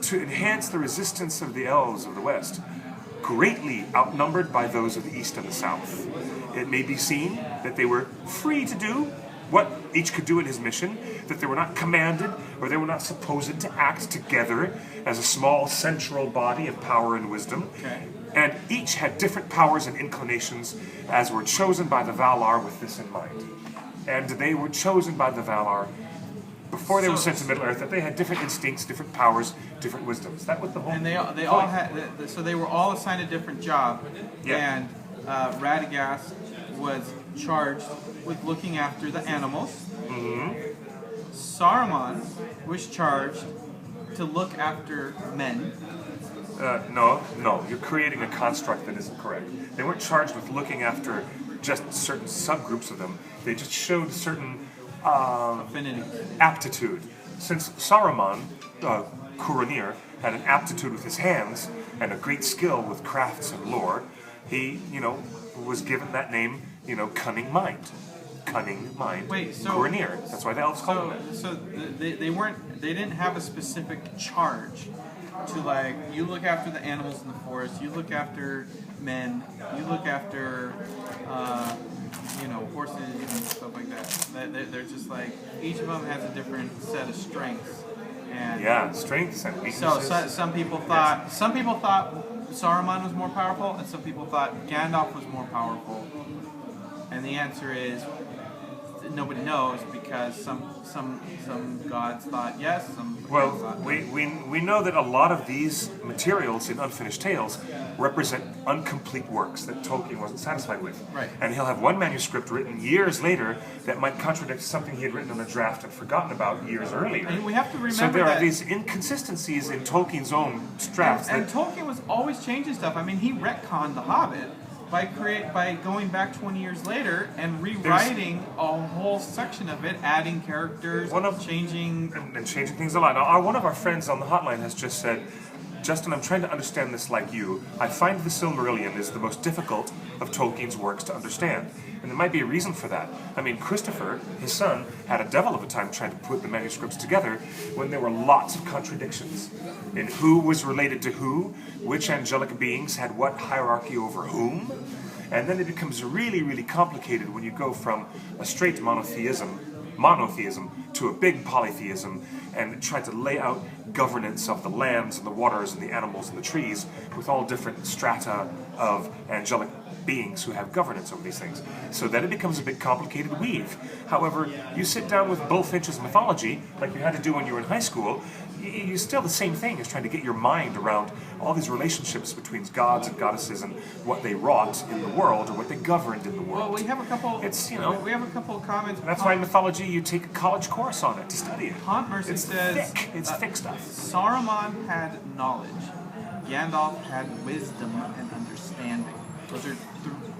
to enhance the resistance of the elves of the West, greatly outnumbered by those of the East and the South. It may be seen that they were free to do what each could do in his mission, that they were not commanded or they were not supposed to act together as a small central body of power and wisdom. Okay. And each had different powers and inclinations as were chosen by the Valar with this in mind. And they were chosen by the Valar before they were sent to Middle-earth, that they had different instincts, different powers, different wisdoms. That was the whole And they all point. had, so they were all assigned a different job. Yeah. And Radagast was charged with looking after the animals. Saruman was charged to look after men. No, you're creating a construct that isn't correct. They weren't charged with looking after just certain subgroups of them. They just showed certain Affinity. aptitude. Since Saruman, Curanir, had an aptitude with his hands and a great skill with crafts and lore, he, was given that name, Cunning Mind. Cunning Mind. Wait, so Curanir. That's why the elves called him that. So they didn't have a specific charge to, like, you look after the animals in the forest, you look after men, you look after horses and stuff like that. They're just like, each of them has a different set of strengths. And Yeah, strengths and weaknesses. so some people thought Saruman was more powerful, and some people thought Gandalf was more powerful. And the answer is nobody knows, because some gods thought yes, some gods Well, thought no. we know that a lot of these materials in Unfinished Tales represent incomplete works that Tolkien wasn't satisfied with. Right. And he'll have one manuscript written years later that might contradict something he had written on a draft and forgotten about years earlier. And we have to remember So there that, are these inconsistencies in Tolkien's own drafts. and that, Tolkien was always changing stuff. I mean, he retconned The Hobbit by going back 20 years later and rewriting a whole section of it, adding characters, changing. and changing things a lot. Now, one of our friends on the hotline has just said, Justin, I'm trying to understand this like you. I find the Silmarillion is the most difficult of Tolkien's works to understand. And there might be a reason for that. I mean, Christopher, his son, had a devil of a time trying to put the manuscripts together when there were lots of contradictions in who was related to who, which angelic beings had what hierarchy over whom. And then it becomes really, really complicated when you go from a straight monotheism to a big polytheism and try to lay out governance of the lands and the waters and the animals and the trees with all different strata of angelic beings who have governance over these things. So then it becomes a big complicated weave. However, you sit down with Bullfinch's mythology, like you had to do when you were in high school, you're still the same thing as trying to get your mind around all these relationships between gods and goddesses and what they wrought in the world or what they governed in the world. Well, we have a couple. We have a couple of comments. That's why in mythology you take a college course on it to study it. Haunt Mercy It's says thick. It's thick stuff. Saruman had knowledge. Gandalf had wisdom and understanding. Those are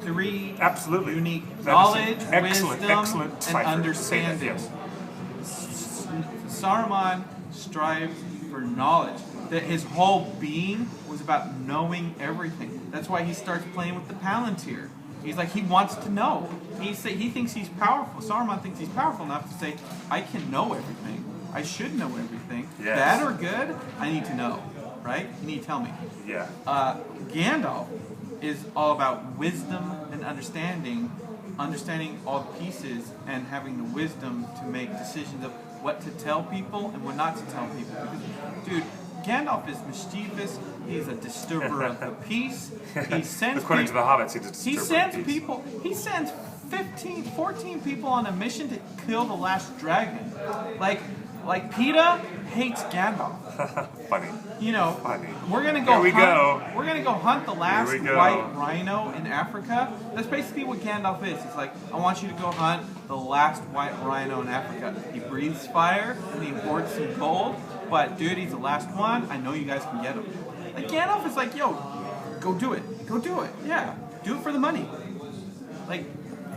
three Absolutely. unique That is knowledge, excellent, wisdom, excellent and cipher to say that, understanding. yes. Saruman strived for knowledge. That his whole being was about knowing everything. That's why he starts playing with the Palantir. He's like, he wants to know. He thinks he's powerful. Saruman thinks he's powerful enough to say, I can know everything. I should know everything. Yes. Bad or good, I need to know. Right? You need to tell me. Yeah. Gandalf is all about wisdom and understanding all the pieces and having the wisdom to make decisions of what to tell people and what not to tell people. Because, dude, Gandalf is mischievous. He's a disturber of the peace. He sends According to the hobbits, he's a he disturber sends of peace. people. He sends 14 people on a mission to kill the last dragon. Like PETA hates Gandalf. Funny. Funny. We're gonna go. Here we go. We're gonna go hunt the last Here we go. white rhino in Africa. That's basically what Gandalf is. It's like, I want you to go hunt the last white rhino in Africa. He breathes fire and he hoards some gold. But dude, he's the last one. I know you guys can get him. Like Gandalf is like, yo, go do it. Go do it. Yeah, do it for the money. Like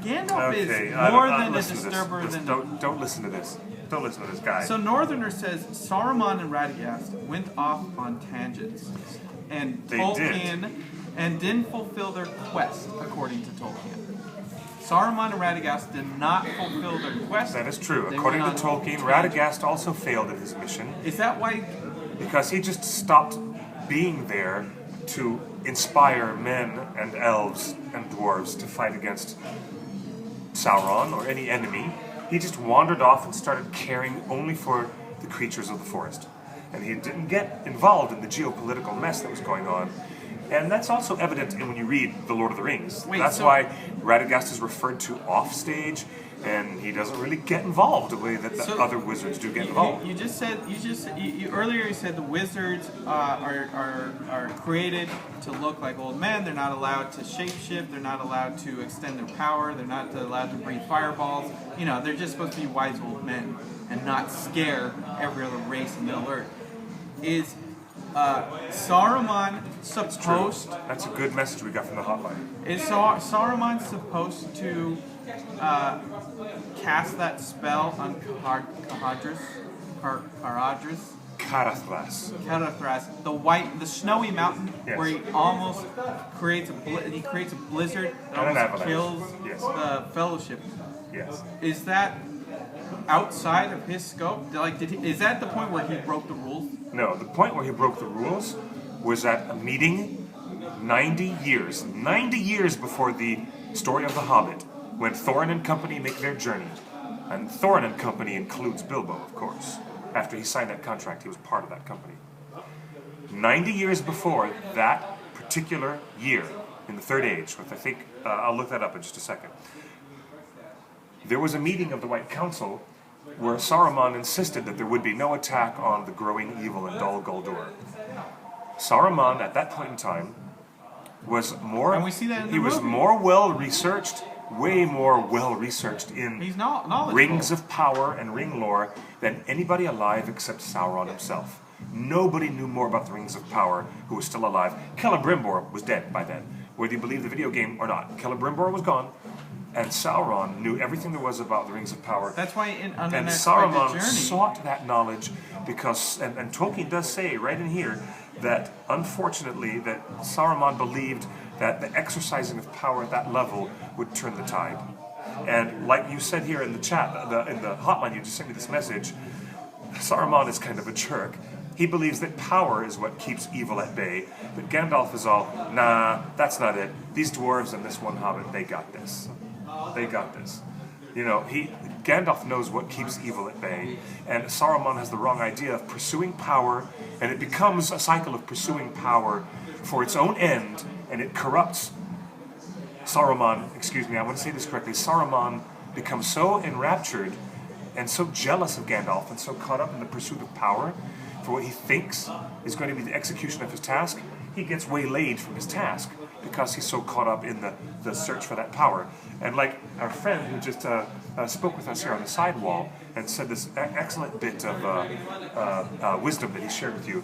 Gandalf is more than a disturber than. Don't listen to this. Don't listen to this guy. So Northerner says Saruman and Radagast went off on tangents, and didn't fulfill their quest, according to Tolkien. Saruman and Radagast did not fulfill their quest. That is true. They According to went on Tolkien, tangents. Radagast also failed in his mission Is that why? because he just stopped being there to inspire men and elves and dwarves to fight against Sauron or any enemy. He just wandered off and started caring only for the creatures of the forest. And he didn't get involved in the geopolitical mess that was going on. And that's also evident when you read The Lord of the Rings. That's why Radagast is referred to off stage, and he doesn't really get involved the way that the other wizards do get involved. You earlier you said the wizards are created to look like old men. They're not allowed to shapeshift. They're not allowed to extend their power. They're not allowed to breathe fireballs. You know, they're just supposed to be wise old men and not scare every other race in Middle Earth. Is Saruman supposed? That's a good message we got from the hotline. Is Saruman supposed to cast that spell on Caradhras? Carathras, the snowy mountain where he almost creates a blizzard that almost kills the Fellowship. Yes. Is that outside of his scope? Is that the point where he broke the rules? No, the point where he broke the rules was at a meeting 90 years before the story of The Hobbit, when Thorin and company make their journey. And Thorin and company includes Bilbo, of course. After he signed that contract, he was part of that company. 90 years before that particular year, in the Third Age, which I think, I'll look that up in just a second, there was a meeting of the White Council where Saruman insisted that there would be no attack on the growing evil in Dol Guldur. Saruman, at that point in time, was more... And we see that in the He was movie. more well-researched, way more well-researched in He's knowledgeable. rings of power and ring lore than anybody alive except Sauron himself. Nobody knew more about the rings of power who was still alive. Celebrimbor was dead by then, whether you believe the video game or not. Celebrimbor was gone, and Sauron knew everything there was about the rings of power. That's why on And the Unexpected Saruman Journey, sought that knowledge because, and Tolkien does say right in here, that unfortunately that Saruman believed that the exercising of power at that level would turn the tide. And like you said here in the chat, in the hotline you just sent me this message, Saruman is kind of a jerk. He believes that power is what keeps evil at bay, but Gandalf is all, nah, that's not it. These dwarves and this one hobbit, they got this. They got this. You know, Gandalf knows what keeps evil at bay, and Saruman has the wrong idea of pursuing power, and it becomes a cycle of pursuing power for its own end, and it corrupts Saruman, I want to say this correctly, Saruman becomes so enraptured and so jealous of Gandalf and so caught up in the pursuit of power for what he thinks is going to be the execution of his task, he gets waylaid from his task because he's so caught up in the search for that power. And like our friend who just spoke with us here on the sidewall and said this excellent bit of wisdom that he shared with you,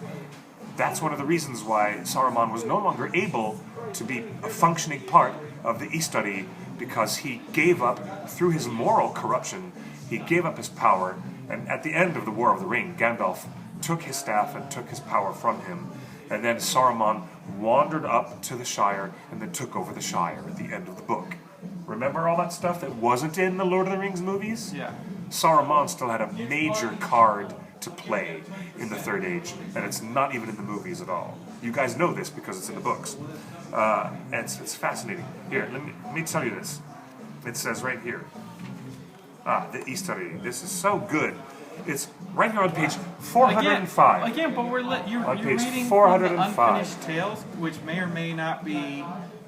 that's one of the reasons why Saruman was no longer able to be a functioning part of the Istari, because he gave up, through his moral corruption, he gave up his power, and at the end of the War of the Ring, Gandalf took his staff and took his power from him, and then Saruman wandered up to the Shire and then took over the Shire at the end of the book. Remember all that stuff that wasn't in the Lord of the Rings movies? Yeah. Saruman still had a major card to play in the Third Age, and it's not even in the movies at all. You guys know this because it's in the books. And it's fascinating. Here, let me tell you this. It says right here, the Istari. This is so good. It's right here on page 405. Again, but you're page reading 405. from the Unfinished Tales, which may or may not be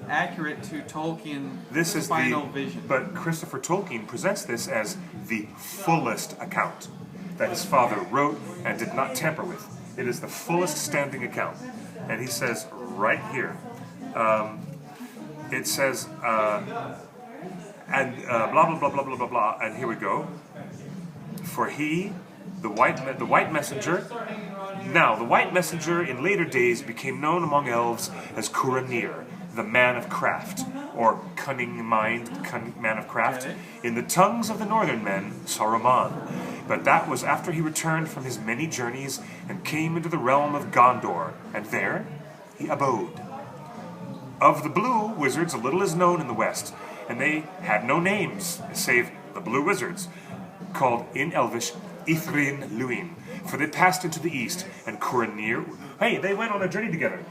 accurate to Tolkien's final vision. But Christopher Tolkien presents this as the fullest account that his father wrote and did not tamper with. It is the fullest standing account. And he says right here, it says, and blah, blah, blah, blah, blah, blah, blah, and here we go. For he, the white messenger, now the white messenger in later days became known among elves as Curanir, the man of craft, or cunning mind, man of craft. In the tongues of the northern men, Saruman. But that was after he returned from his many journeys and came into the realm of Gondor, and there he abode. Of the blue wizards, a little is known in the west, and they had no names, save the blue wizards, called in Elvish Ithrin Luin, for they passed into the east, and Curanir, they went on a journey together.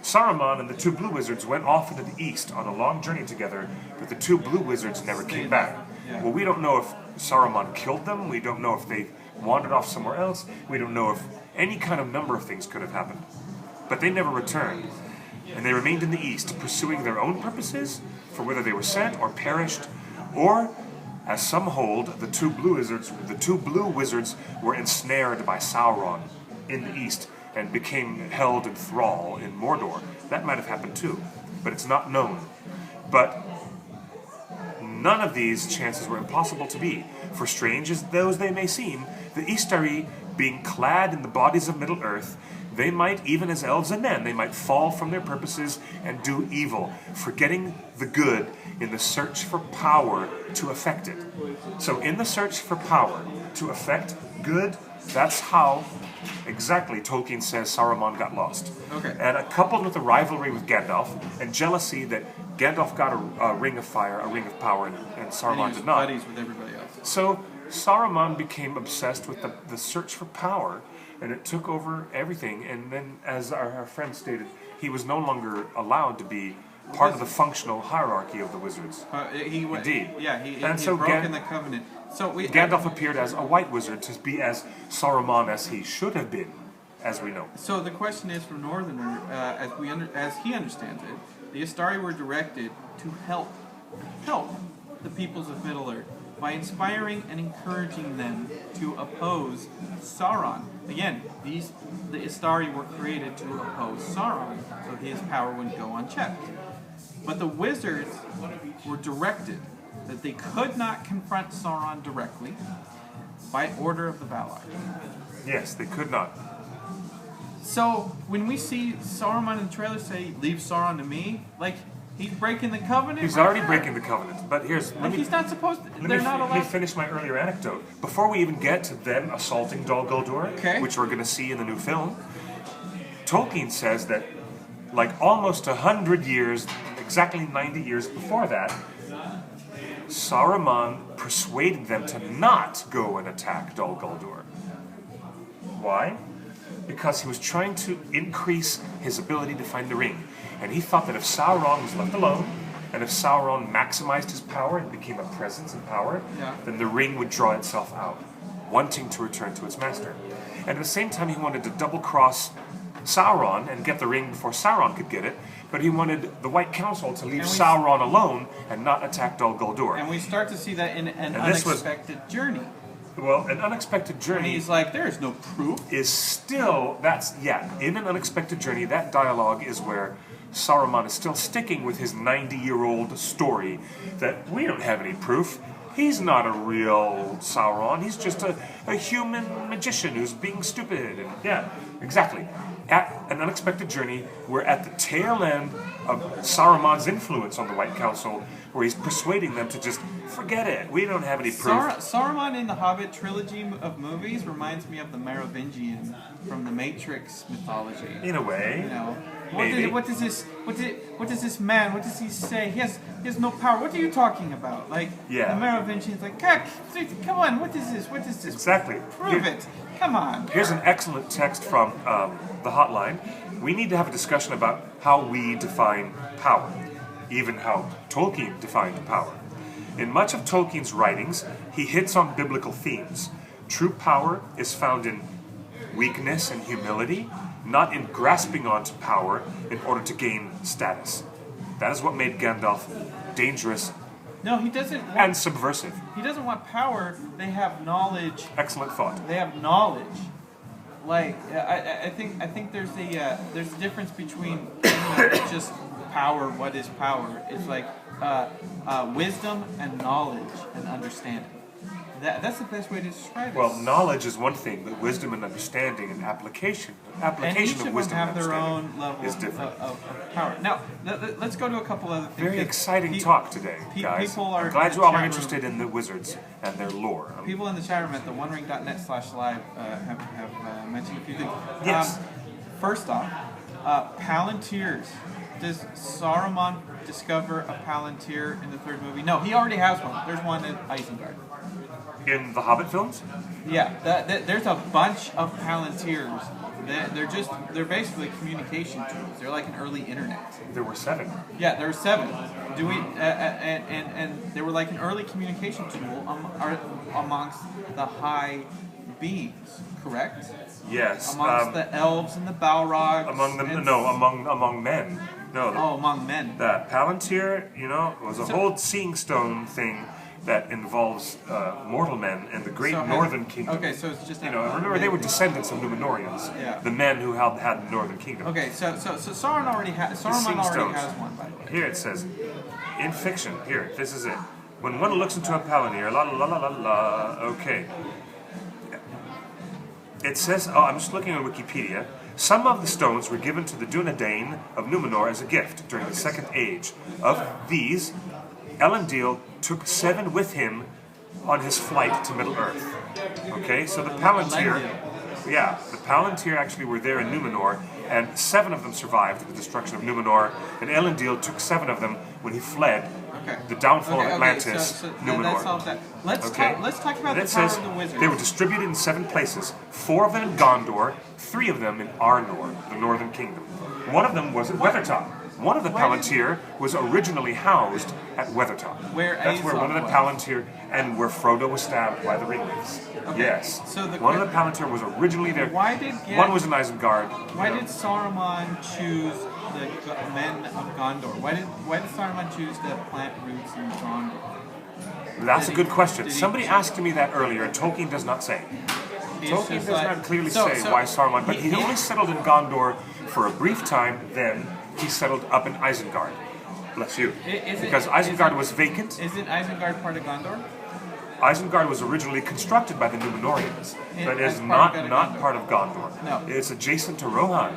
Saruman and the two blue wizards went off into the east on a long journey together, but the two blue wizards never came back. Well, we don't know if Saruman killed them. We don't know if they wandered off somewhere else. We don't know if any kind of number of things could have happened. But they never returned. And they remained in the East, pursuing their own purposes, for whether they were sent or perished, or, as some hold, the two blue wizards were ensnared by Sauron in the East and became held in thrall in Mordor. That might have happened too, but it's not known. But none of these chances were impossible to be, for strange as those they may seem, the Istari, being clad in the bodies of Middle-earth, they might, even as elves and men, they might fall from their purposes and do evil, forgetting the good in the search for power to effect it. So in the search for power to effect good, that's how exactly Tolkien says Saruman got lost. Okay. And coupled with the rivalry with Gandalf and jealousy that Gandalf got a ring of fire, a ring of power, and Saruman did not. Buddies with everybody else. So Saruman became obsessed with the search for power, and it took over everything. And then, as our friend stated, he was no longer allowed to be part of the functional hierarchy of the wizards. Indeed. Yeah, he so broken the covenant. So Gandalf appeared as a white wizard to be as Saruman as he should have been, as we know. So the question is, for Northerner, as he understands it, the Istari were directed to help the peoples of Middle-earth by inspiring and encouraging them to oppose Sauron. Again, the Istari were created to oppose Sauron, so his power wouldn't go unchecked. But the wizards were directed that they could not confront Sauron directly by order of the Valar. Yes, they could not. So when we see Saruman in the trailer say, "Leave Sauron to me," like, he's breaking the covenant. He's already breaking the covenant. But here's he's not supposed to. Let Not allowed. me finish my earlier anecdote. Before we even get to them assaulting Dol Guldur, Okay. which we're going to see in the new film, Tolkien says that, like almost 100 years, exactly 90 years before that, Saruman persuaded them to not go and attack Dol Guldur. Why? Because he was trying to increase his ability to find the ring. And he thought that if Sauron was left alone, and if Sauron maximized his power and became a presence and power, then the ring would draw itself out, wanting to return to its master. And at the same time, he wanted to double-cross Sauron and get the ring before Sauron could get it, but he wanted the White Council to leave Sauron alone and not attack Dol Guldur. And we start to see that in an unexpected journey. Well, an unexpected journey... And he's like, there is no proof. ...is still... in an unexpected journey, that dialogue is where Saruman is still sticking with his 90-year-old story that we don't have any proof. He's not a real Sauron. He's just a human magician who's being stupid. And yeah, exactly. At an unexpected journey, we're at the tail end of Saruman's influence on the White Council, where he's persuading them to just forget it. We don't have any proof. Saruman in the Hobbit trilogy of movies reminds me of the Merovingian from the Matrix mythology. In a way. You know, maybe. What does this man? What does he say? He has no power. What are you talking about? Like, yeah. The Merovingian's like, come on, what is this? What is this? Exactly. Prove it. Come on. Here's an excellent text from the hotline. We need to have a discussion about how we define power, even how Tolkien defined power. In much of Tolkien's writings, he hits on biblical themes. True power is found in weakness and humility, not in grasping onto power in order to gain status. That is what made Gandalf dangerous No, he doesn't want, and subversive. He doesn't want power. They have knowledge. Excellent thought. They have knowledge. Like, I think there's a difference between just power. What is power? It's like wisdom and knowledge and understanding. That's the best way to describe it. Well, knowledge is one thing, but wisdom and understanding and application of wisdom have and their own understanding level is different. of power. Now, let's go to a couple other things. Very exciting talk today, guys. People are I'm glad in you the all are chat interested in the wizards and their lore. People in the chat room at TheOneRing.net/live have mentioned a few things. Yes. First off, Palantirs. Does Saruman discover a Palantir in the third movie? No, he already has one. There's one in Isengard. In the Hobbit films? Yeah, there's a bunch of Palantirs. They're basically communication tools. They're like an early internet. There were 7. Yeah, there were 7. Do we and they were like an early communication tool amongst the high beings, correct? Yes. Amongst the elves and the Balrogs. Among men. No. Among men. The Palantir, was a whole seeing stone thing that involves mortal men and the great northern kingdom. Okay, so it's just remember they were descendants of Numenorians. Yeah. The men who had the northern kingdom. Okay, so Saruman already has one, by the way. Here it says, in fiction. Here, this is it. When one looks into a Palantir, la la la la la. Okay. It says, I'm just looking on Wikipedia. Some of the stones were given to the Dunedain of Numenor as a gift during the Second Age. Of these, Elendil took 7 with him on his flight to Middle-earth. Okay, so the Palantir... Yeah, the Palantir actually were there in Numenor, and 7 of them survived the destruction of Numenor, and Elendil took 7 of them when he fled the downfall of Atlantis, Numenor. Let's solve that. Let's talk about the power of the wizards. They were distributed in 7 places, 4 of them in Gondor, 3 of them in Arnor, the northern kingdom. One of them was at Weathertop. One of the Palantir was originally housed at Weathertop. That's where one of the Palantir, and where Frodo was stabbed by the ringleaders. Okay. Yes. So one of the Palantir was originally there. One was in Isengard. Why did Saruman choose the men of Gondor? Why did Saruman choose to plant roots in Gondor? That's a good question. Somebody asked me that earlier, and Tolkien does not say. Tolkien does not clearly say why Saruman, but he only settled in Gondor for a brief time, then he settled up in Isengard. Bless you. Because Isengard was vacant. Isn't Isengard part of Gondor? Isengard was originally constructed by the Numenorians, but is not part of Gondor. No. It's adjacent to Rohan.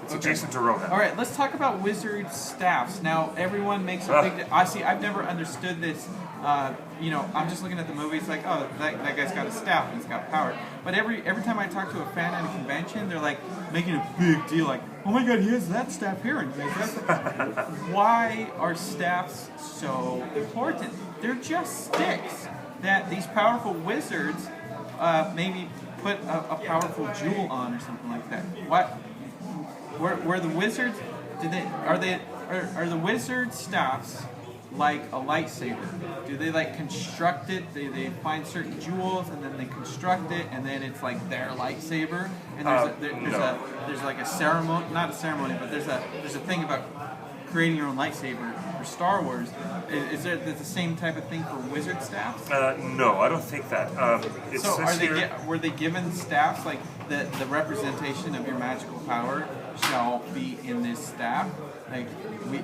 It's adjacent to Rohan. All right, let's talk about wizard staffs. Now, everyone makes a big... I've never understood this. I'm just looking at the movies like, oh, that guy's got a staff and he's got power. But every time I talk to a fan at a convention, they're like making a big deal, like, oh my god, he has that staff here and he has that. Why are staffs so important? They're just sticks that these powerful wizards maybe put a powerful jewel on or something like that. What? Were the wizards? Are the wizard staffs like a lightsaber? Do they like construct it? They find certain jewels and then they construct it and then it's like their lightsaber. And there's like a ceremony, not a ceremony, but there's a thing about creating your own lightsaber for Star Wars. Is there the same type of thing for wizard staffs? No, I don't think that. Were they given staffs like the representation of your magical power shall be in this staff? Like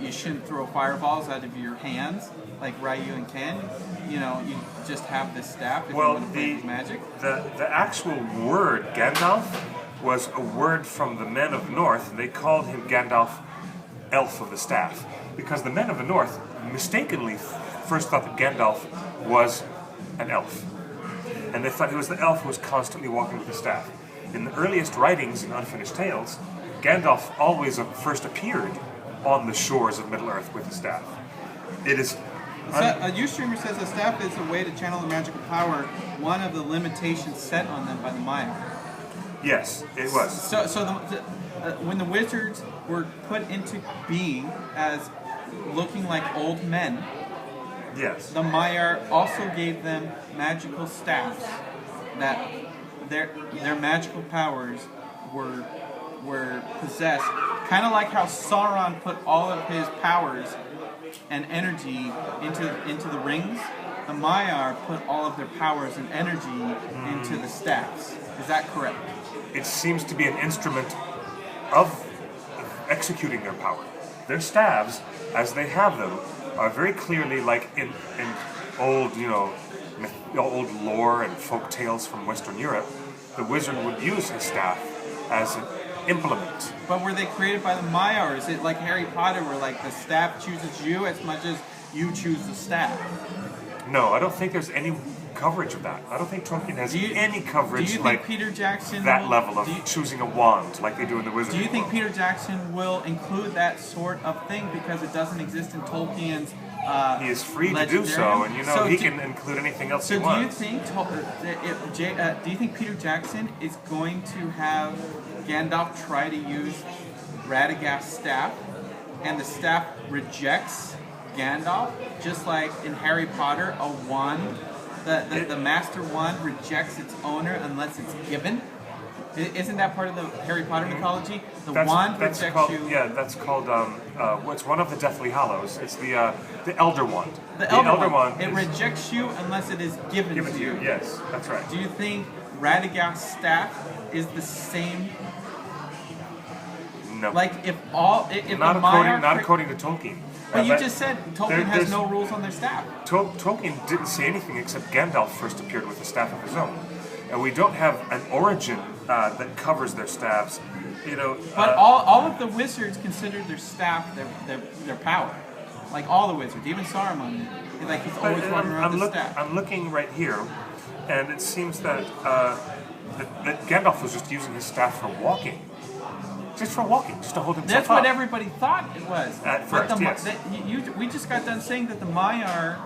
you shouldn't throw fireballs out of your hands like Ryu and Ken. You just have this staff if you want to play with magic. The actual word Gandalf was a word from the men of the North, and they called him Gandalf, Elf of the Staff, because the men of the North mistakenly first thought that Gandalf was an elf, and they thought he was the elf who was constantly walking with the staff. In the earliest writings in Unfinished Tales, Gandalf always first appeared on the shores of Middle-earth with the staff. It is... A Ustreamer says a staff is a way to channel the magical power, one of the limitations set on them by the Maya. Yes, it was. So when the wizards were put into being as looking like old men, yes, the Maiar also gave them magical staffs that their magical powers were possessed, kind of like how Sauron put all of his powers and energy into the rings. The Maiar put all of their powers and energy into the staffs. Is that correct? It seems to be an instrument of executing their power. Their staves, as they have them, are very clearly like in old, old lore and folk tales from Western Europe. The wizard would use his staff as an implement. But were they created by the Maya, or is it like Harry Potter, where like the staff chooses you as much as you choose the staff? No, I don't think there's any coverage of that. I don't think Tolkien has any coverage. Do you like think Peter Jackson that level of choosing a wand like they do in the Wizarding Do you think world. Peter Jackson will include that sort of thing because it doesn't exist in Tolkien's He is free to do so, and he can include anything else he wants. Do you think Peter Jackson is going to have Gandalf try to use Radagast's staff, and the staff rejects Gandalf, just like in Harry Potter, a wand, the Master Wand rejects its owner unless it's given? Isn't that part of the Harry Potter mythology? Wand rejects you. Yeah, that's called. It's one of the Deathly Hallows. It's the Elder Wand. The Elder Wand. It rejects you unless it is given to you. Yes, that's right. Do you think Radagast's staff is the same? No. Like if not according to Tolkien. But you just said Tolkien has no rules on their staff. Tolkien didn't say anything except Gandalf first appeared with a staff of his own, and we don't have an origin that covers their staffs. But all of the wizards considered their staff their power. Like all the wizards, even Saruman, he's always walking around with a staff. I'm looking right here, and it seems that that Gandalf was just using his staff for walking. Just to hold himself up. That's what everybody thought it was. At first, yes. We just got done saying that the Maiar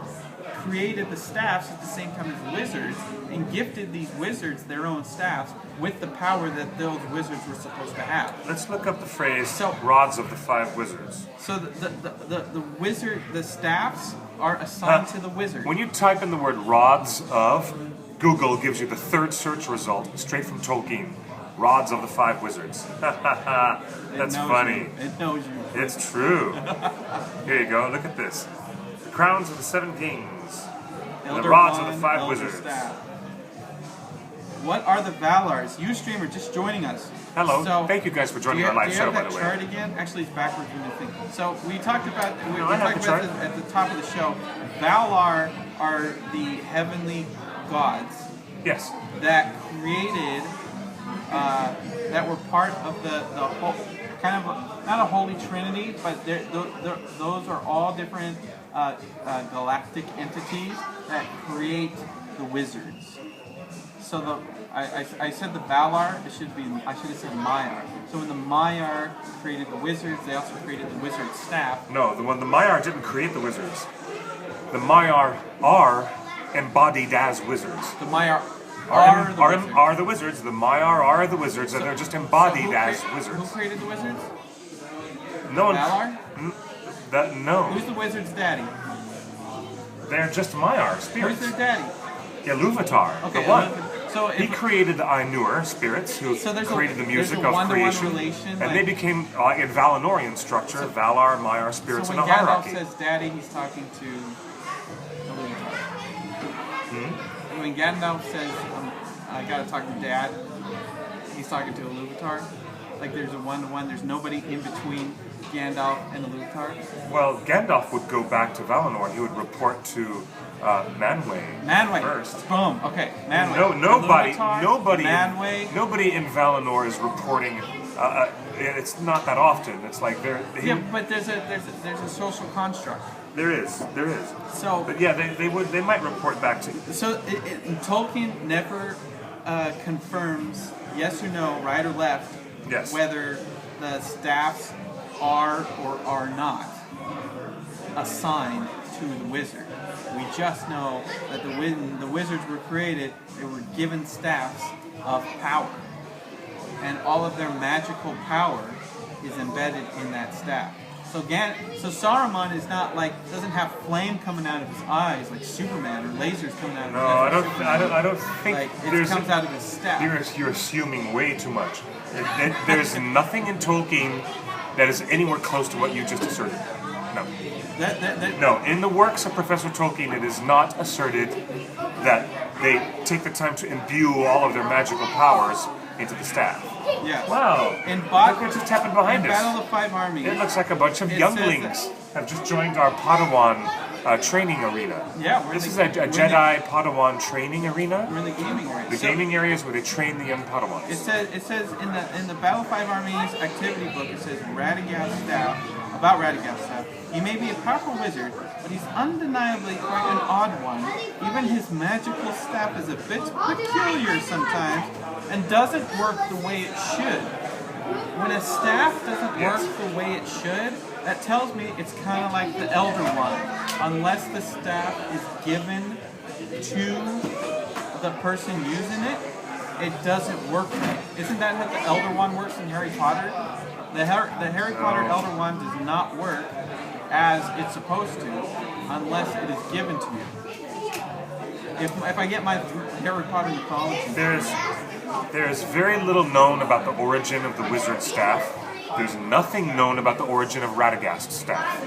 created the staffs at the same time as wizards and gifted these wizards their own staffs with the power that those wizards were supposed to have. Let's look up the phrase "rods of the 5 wizards." So the staffs are assigned to the wizard. When you type in the word "rods of," Google gives you the third search result straight from Tolkien. Rods of the 5 wizards. That's funny. It knows you. It's true. Here you go. Look at this. The crowns of the 7 kings. And the rods of the 5 wizards. Staff. What are the Valars? You streamer just joining us. Hello. Thank you guys for joining our live show, by the way. Do you have that chart again? Actually, it's backwards when you think. So we talked about we talked about this at the top of the show. Valar are the heavenly gods. Yes. That created. That were part of the whole, kind of not a holy trinity, but those are all different galactic entities that create the wizards. So I said the Valar. I should have said Maiar. So when the Maiar created the wizards, they also created the wizard staff. No, the Maiar didn't create the wizards. The Maiar are embodied as wizards. The Maiar are the wizards. The Maiar are the wizards, and they're just embodied as wizards. Who created the wizards? No one. Valar? No. Who's the wizard's daddy? They're just Maiar spirits. Who's their daddy? Iluvatar, okay, the one. So he created the Ainur spirits, who created the music of creation, relation, and they became in Valinorian structure, Valar, Maiar spirits, so in a hierarchy. So when Gandalf says daddy, he's talking to Iluvatar. When Gandalf says, I gotta talk to Dad, he's talking to Iluvatar. Like there's a one-to-one, there's nobody in between Gandalf and Iluvatar. Well, Gandalf would go back to Valinor and he would report to Manwë first. Boom. Okay, Manwë. Nobody in Valinor is reporting. It's not that often. It's like but there's a social construct. There is. So, but yeah, they might report back to. So Tolkien never confirms yes or no, right or left, whether the staffs are or are not assigned to the wizard. We just know that when the wizards were created, they were given staffs of power, and all of their magical power is embedded in that staff. So Saruman is not doesn't have flame coming out of his eyes like Superman or lasers coming out of his eyes. I don't think it comes out of his staff. You're assuming way too much. There's nothing in Tolkien that is anywhere close to what you just asserted. No. No, in the works of Professor Tolkien, it is not asserted that they take the time to imbue all of their magical powers into the staff. Yeah. Wow. Look what just happened behind us. Battle of the 5 Armies. It looks like a bunch of younglings have just joined our Padawan training arena. Yeah, this is a Jedi Padawan training arena. We're in the gaming area. The gaming area is where they train the young Padawans. It says in the Battle of 5 Armies activity book, it says Radagast's staff, about Radagast's staff. He may be a powerful wizard, but he's undeniably quite an odd one. Even his magical staff is a bit peculiar sometimes and doesn't work the way it should. When a staff doesn't work the way it should, that tells me it's kind of like the Elder Wand. Unless the staff is given to the person using it, it doesn't work right. Isn't that how the Elder Wand works in Harry Potter? The Harry Potter Elder Wand does not work as it's supposed to unless it is given to you. If I get my Harry Potter mythology, there's very little known about the origin of the wizard staff. There's nothing known about the origin of Radagast's staff.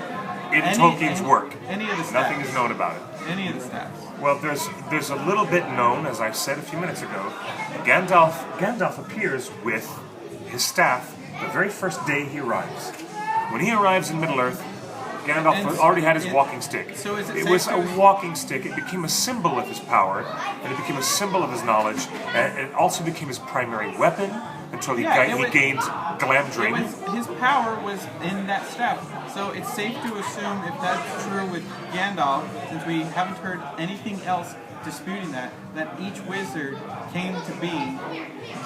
In Tolkien's work, any of the staffs. nothing is known about it. Any of the staffs. Well, there's a little bit known, as I said a few minutes ago. Gandalf appears with his staff the very first day he arrives. When he arrives in Middle-earth, Gandalf already had his walking stick. So is it was a walking stick. It became a symbol of his power, and it became a symbol of his knowledge, and it also became his primary weapon until he gained Glamdring. His power was in that staff. So it's safe to assume, if that's true with Gandalf, since we haven't heard anything else disputing that each wizard came to be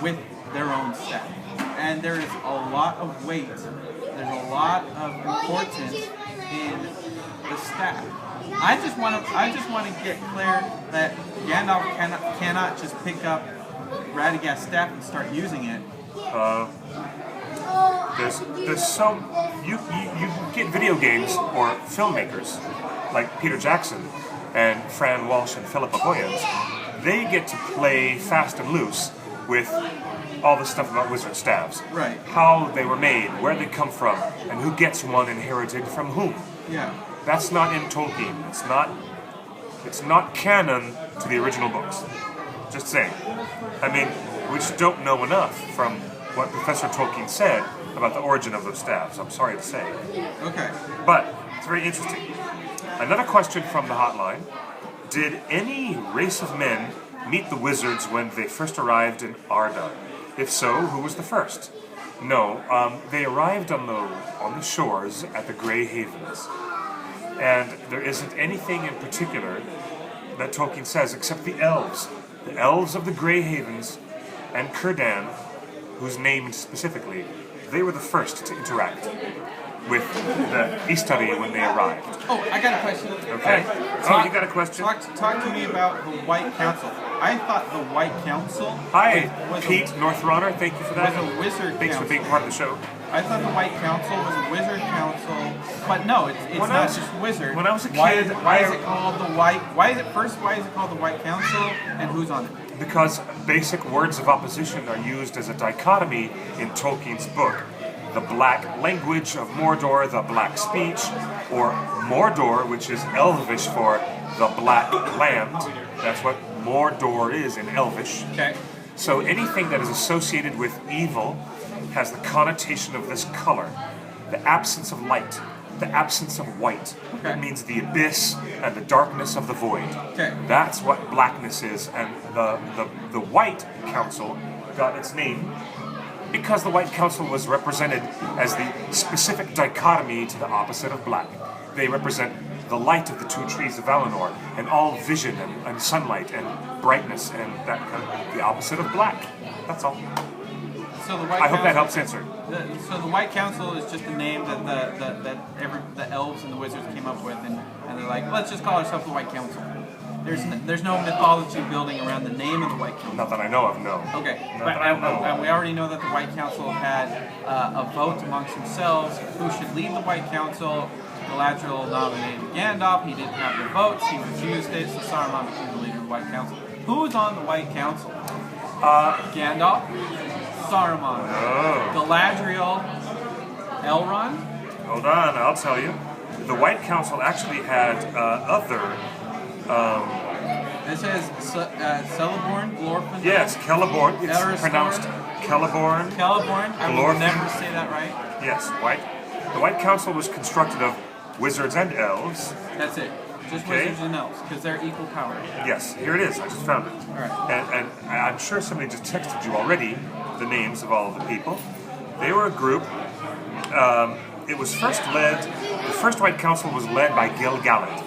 with their own staff. And there is a lot of weight, there's a lot of importance in the staff. I just want to get clear that Gandalf cannot just pick up Radagast's staff and start using it. There's some you get video games or filmmakers like Peter Jackson and Fran Walsh and Philippa Boyens. They get to play fast and loose with all the stuff about wizard staffs. Right. How they were made, where they come from, and who gets one inherited from whom. Yeah. That's not in Tolkien. It's not canon to the original books. Just saying. I mean, we just don't know enough from what Professor Tolkien said about the origin of those staffs. I'm sorry to say. Okay. But it's very interesting. Another question from the hotline. Did any race of men meet the wizards when they first arrived in Arda? If so, who was the first? No, they arrived on the shores at the Grey Havens. And there isn't anything in particular that Tolkien says except the elves. The elves of the Grey Havens and Círdan, who's named specifically, they were the first to interact with the Istari when they arrived. Oh, I got a question. Okay. You got a question? Talk to me about the White Council. I thought the White Council was Pete Northrunner, thank you for that. Was a wizard Thanks council. for being part of the show. I thought the White Council was a wizard council, but no, it's not just wizard. When I was a kid, why is it called the White? Why is it called the White Council, and who's on it? Because basic words of opposition are used as a dichotomy in Tolkien's book. The black language of Mordor, the black speech, or Mordor, which is Elvish for the black land. That's what Mordor is in Elvish. Okay. So anything that is associated with evil has the connotation of this color. The absence of light, the absence of white. Okay. It means the abyss and the darkness of the void. Okay. That's what blackness is, and the White Council got its name because the White Council was represented as the specific dichotomy to the opposite of black. They represent the light of the two trees of Valinor, and all vision and sunlight and brightness, and that kind of the opposite of black. That's all. So the White I hope that helps answer. So the White Council is just a name that the elves and the wizards came up with, and they're like, let's just call ourselves the White Council. There's no mythology building around the name of the White Council. Not that I know of, no. Okay, Not that I know of. and we already know that the White Council had a vote amongst themselves who should lead the White Council. Galadriel nominated Gandalf. He didn't have the votes. He refused it, so Saruman became the leader of the White Council. Who's on the White Council? Gandalf, Saruman, Galadriel, Elrond. Hold on, I'll tell you. The White Council actually had other... This says Celeborn, Glorfindel. Yes, Celeborn. It's Eristor. pronounced Celeborn. Celeborn. I will never say that right. Yes, the White Council was constructed of wizards and elves. That's it. Just Okay. wizards and elves, because they're equal power. Yes, here it is. I just found it. All right. And I'm sure somebody just texted you already the names of all of the people. They were a group. It was the first White Council was led by Gil-galad.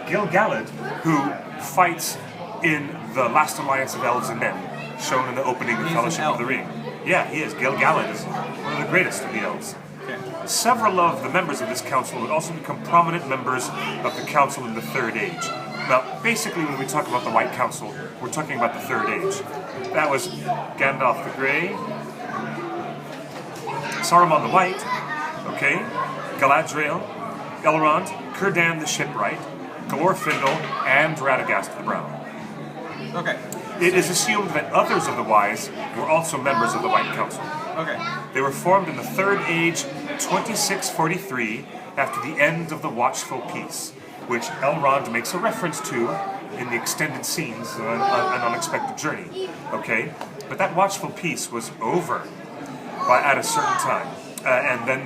Gil-galad, who fights in the Last Alliance of Elves and Men, shown in the opening of He's Fellowship an of the elf. Ring. Yeah, he is. Gil-galad is one of the greatest of the elves. Okay. several of the members of this council would also become prominent members of the council in the Third Age. Now, basically, when we talk about the White Council, we're talking about the Third Age. That was Gandalf the Grey, Saruman the White, okay, Galadriel, Elrond, Círdan the Shipwright, Glorfindel, and Radagast the Brown. Okay. It is assumed that others of the Wise were also members of the White Council. Okay. They were formed in the Third Age 2643 after the end of the Watchful Peace, which Elrond makes a reference to in the extended scenes of An Unexpected Journey. Okay? But that Watchful Peace was over at a certain time. And then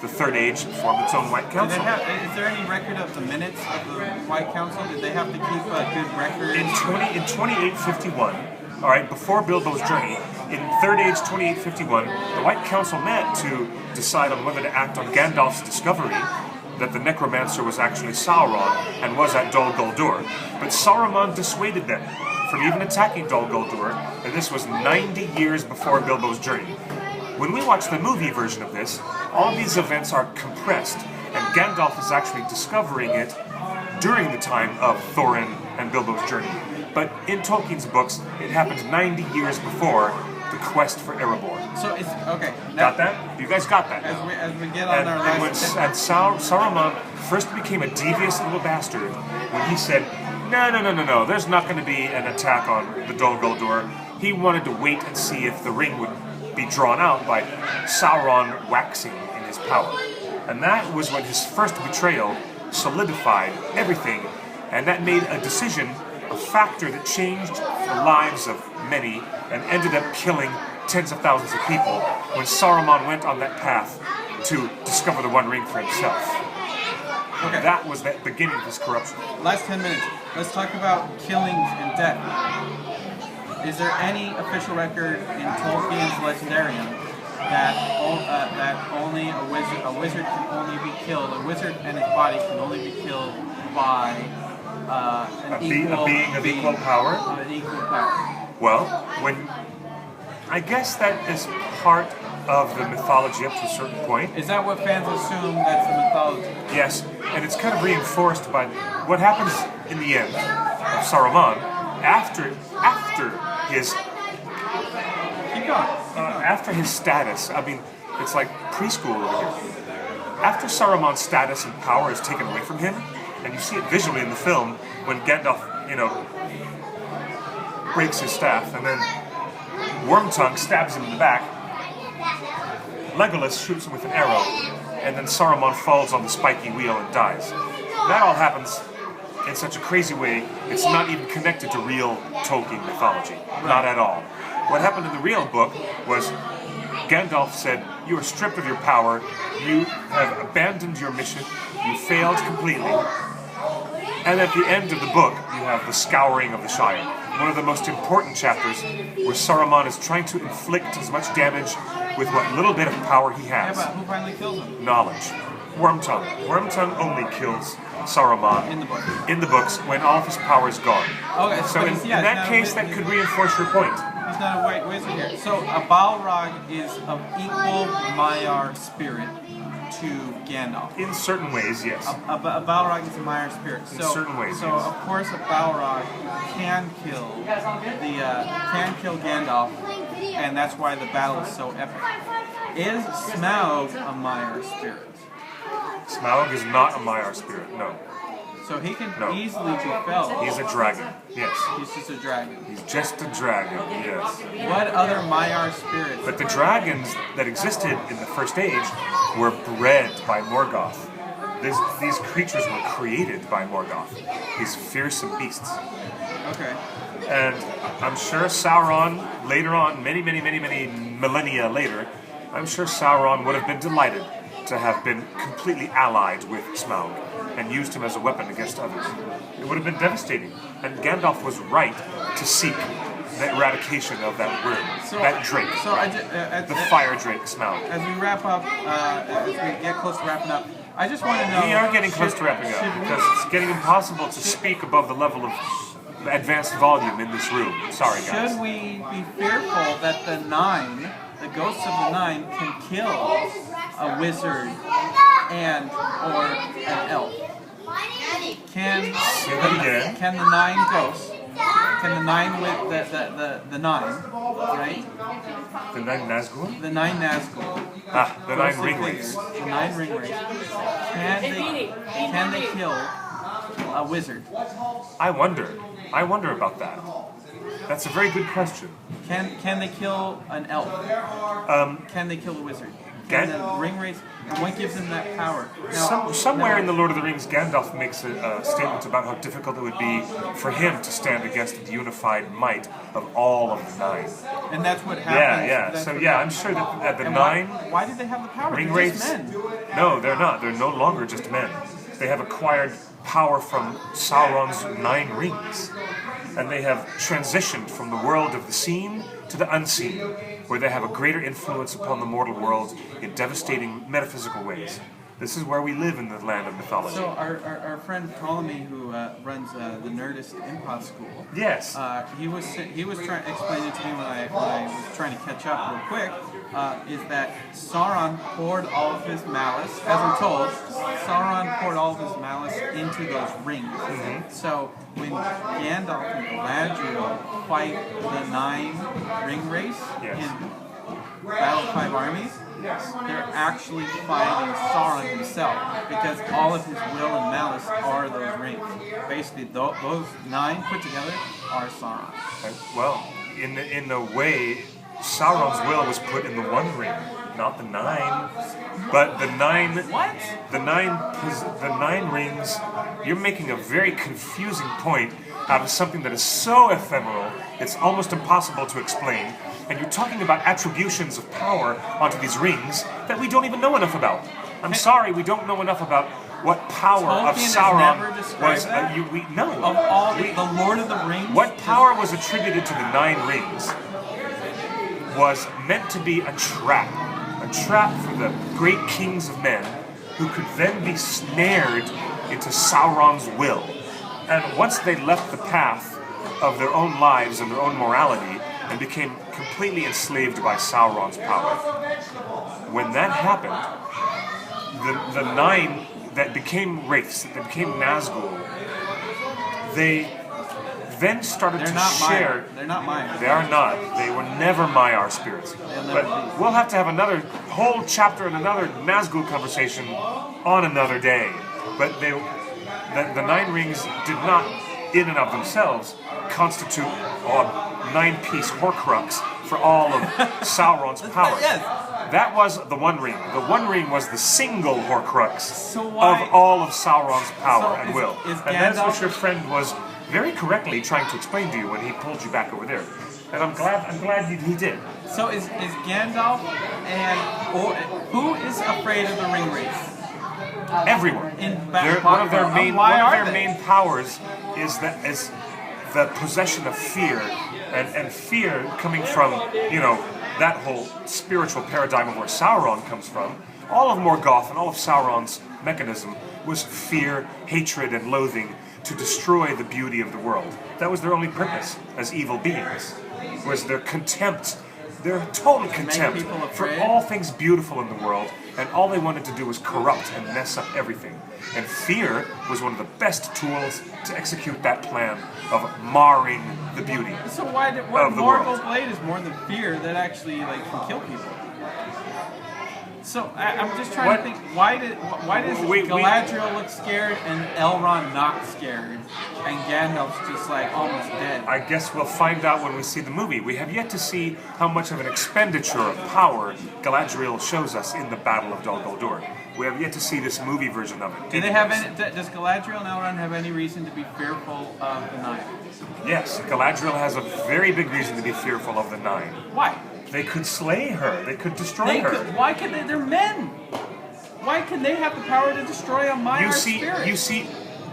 the Third Age formed its own White Council. Is there any record of the minutes of the White Council? Did they have to keep a good record? In 2851, all right, before Bilbo's journey, in Third Age 2851, the White Council met to decide on whether to act on Gandalf's discovery that the necromancer was actually Sauron and was at Dol Guldur. But Saruman dissuaded them from even attacking Dol Guldur, and this was 90 years before Bilbo's journey. When we watch the movie version of this, all of these events are compressed, and Gandalf is actually discovering it during the time of Thorin and Bilbo's journey. But in Tolkien's books, it happened 90 years before the quest for Erebor. So it's okay. Got that? You guys got that? As we get on our last. And Saruman first became a devious little bastard when he said, No, there's not going to be an attack on the Dol Guldur. He wanted to wait and see if the ring would be drawn out by Sauron waxing in his power. And that was when his first betrayal solidified everything, and that made a decision, a factor that changed the lives of many and ended up killing tens of thousands of people when Saruman went on that path to discover the One Ring for himself. Okay. That was the beginning of his corruption. Last 10 minutes. Let's talk about killings and death. Is there any official record in Tolkien's Legendarium that only a wizard can only be killed, a wizard and his body can only be killed by a being of equal power? An equal power. Well, I guess that is part of the mythology up to a certain point. Is that what fans assume that's the mythology? Yes, and it's kind of reinforced by what happens in the end of Saruman after his after his status. I mean, it's like preschool over here. After Saruman's status and power is taken away from him, and you see it visually in the film when Gandalf, breaks his staff, and then Wormtongue stabs him in the back. Legolas shoots him with an arrow, and then Saruman falls on the spiky wheel and dies. That all happens in such a crazy way, it's not even connected to real Tolkien mythology. Not at all. What happened in the real book was Gandalf said, you are stripped of your power, you have abandoned your mission, you failed completely. And at the end of the book, you have the Scouring of the Shire. One of the most important chapters where Saruman is trying to inflict as much damage with what little bit of power he has. Yeah, but who finally kills him? Knowledge. Wormtongue. Wormtongue only kills Saruman in the books when all of his power is gone. Okay, so in that case, that could reinforce your point. He's not a white wizard here. So a Balrog is of equal Maiar spirit to Gandalf. In certain ways, yes. A Balrog is a Maiar spirit. In certain ways, so yes. Of course a Balrog can kill Gandalf, and that's why the battle is so epic. Is Smaug a Maiar spirit? Smaug is not a Maiar spirit, no. So he can easily be felled. He's a dragon, yes. He's just a dragon. He's just a dragon, yes. What other Maiar spirits? But the dragons that existed in the First Age were bred by Morgoth. These creatures were created by Morgoth. These fearsome beasts. Okay. And I'm sure Sauron, later on, many millennia later, I'm sure Sauron would have been delighted to have been completely allied with Smaug and used him as a weapon against others. It would have been devastating. And Gandalf was right to seek the eradication of that worm, that drake, the fire drake Smaug. As we wrap up, as we get close to wrapping up, I just want to know... We are getting close to wrapping up because it's getting impossible to speak above the level of advanced volume in this room. Sorry, guys. Should we be fearful that the ghosts of the Nine, can kill a wizard and or an elf? Can can the 9 ghosts? Can the 9 with the 9, right? The 9 Nazgul? The 9 Nazgul. The 9 ghostly ring figures, race. The 9 ring race. Can they kill a wizard? I wonder about that. That's a very good question. Can they kill an elf? Can they kill a wizard? Can the ring race? And what gives them that power? Now, Somewhere in the Lord of the Rings, Gandalf makes a statement about how difficult it would be for him to stand against the unified might of all of the 9. and that's what happens. Yeah. That's So what yeah, I'm sure that the and 9 Why did they have the power? ring They're race. just men. No, they're not. They're no longer just men. They have acquired power from Sauron's 9 rings, and they have transitioned from the world of the seen to the unseen, where they have a greater influence upon the mortal world in devastating metaphysical ways. This is where we live in the land of mythology. So our friend Ptolemy, who runs the Nerdist Improv School, Yes. he was trying to explain it to me when I was trying to catch up real quick. Is that Sauron poured all of his malice, as we're told, Sauron poured all of his malice into those rings. Mm-hmm. So when Gandalf and Galadriel fight the 9 ring race Yes. in Battle of 5 Armies, they're actually fighting Sauron himself, because all of his will and malice are those rings. Basically, those 9 put together are Sauron. Well, in a way, Sauron's will was put in the One Ring, not the 9. But the 9, What? the 9 rings. You're making a very confusing point out of something that is so ephemeral, it's almost impossible to explain. And you're talking about attributions of power onto these rings that we don't even know enough about. I'm sorry, we don't know enough about what power of Tolkien has Sauron never described was. that? No. Of all the Lord of the Rings, What power was attributed to the 9 rings was meant to be a trap for the great kings of men who could then be snared into Sauron's will. And once they left the path of their own lives and their own morality and became completely enslaved by Sauron's power, when that happened, the 9 that became wraiths, that became Nazgul, they then started they're to not share. They're not mine. They are not. They were never Maiar spirits. never But we'll have to have another whole chapter and another Nazgul conversation on another day. But the 9 rings did not, in and of themselves, constitute a 9-piece Horcrux for all of Sauron's powers. Yes. That was the One Ring. The One Ring was the single Horcrux So why- of all of Sauron's power So and is- will. is And that's what Gandalf- your friend was very correctly trying to explain to you when he pulled you back over there. And I'm glad he did. So is Gandalf or who is afraid of the ring race? Everyone. One of their main powers is the possession of fear, and fear coming from that whole spiritual paradigm of where Sauron comes from. All of Morgoth and all of Sauron's mechanism was fear, hatred, and loathing to destroy the beauty of the world. That was their only purpose as evil beings, was their contempt, their total contempt people for afraid. all things beautiful in the world, and all they wanted to do was corrupt and mess up everything. And fear was one of the best tools to execute that plan of marring the beauty. So what of the Morgul world. Blade is more than fear that actually can kill people. So I'm just trying to think, why does Galadriel look scared and Elrond not scared, and Gandalf's just almost dead? I guess we'll find out when we see the movie. We have yet to see how much of an expenditure of power Galadriel shows us in the Battle of Dol Guldur. We have yet to see this movie version of it. Do they have any? Does Galadriel and Elrond have any reason to be fearful of the 9? Yes, Galadriel has a very big reason to be fearful of the 9. Why? They could slay her. They could destroy her. Why can they? They're men. Why can they have the power to destroy a Maiar spirit? You see,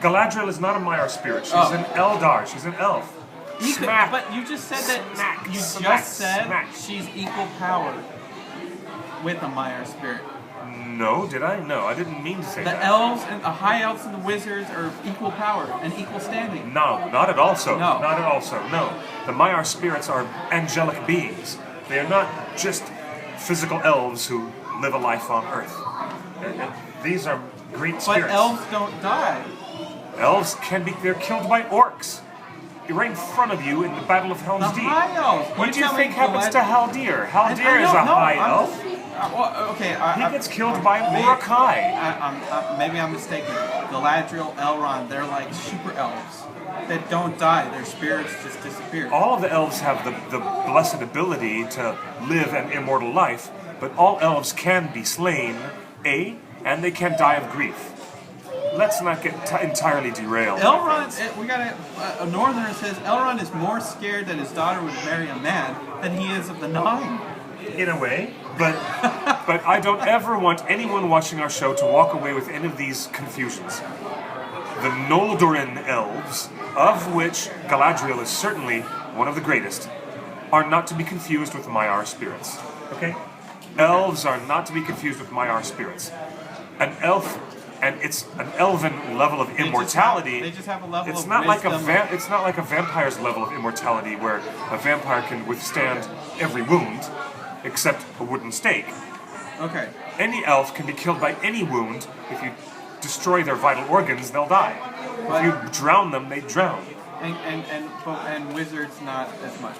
Galadriel is not a Maiar spirit. She's an Eldar. She's an elf. Smack. But you just said that. Smack. You Smack. just said Smack. she's equal power with a Maiar spirit. No, did I? No, I didn't mean to say The that. elves and the high elves and the wizards are equal power and equal standing. No, not at all so. No. Not at all so. No. The Maiar spirits are angelic beings. They are not just physical elves who live a life on Earth. And these are great But spirits. elves don't die. Elves they're killed by orcs. Right in front of you in the Battle of Helm's The Deep. high elves. What do you tell me think happens to the Haldir? I Haldir is don't a know. high I'm elf. just- okay. He gets killed by Mordecai. Maybe I'm mistaken. Galadriel, Elrond, they're like super elves that don't die. Their spirits just disappear. All of the elves have the blessed ability to live an immortal life, but all elves can be slain, and they can die of grief. Let's not get entirely derailed. Elrond, a northerner says Elrond is more scared that his daughter would marry a man than he is of the Nine. In a way, but I don't ever want anyone watching our show to walk away with any of these confusions. The Noldorin elves, of which Galadriel is certainly one of the greatest, are not to be confused with Maiar spirits. Okay? Elves are not to be confused with Maiar spirits. An elf, and it's an elven level of immortality. They just have a level it's of not wisdom. it's not like a vampire's level of immortality where a vampire can withstand every wound except a wooden stake. Okay. Any elf can be killed by any wound. If you destroy their vital organs, they'll die. If you drown them, they drown. And wizards not as much.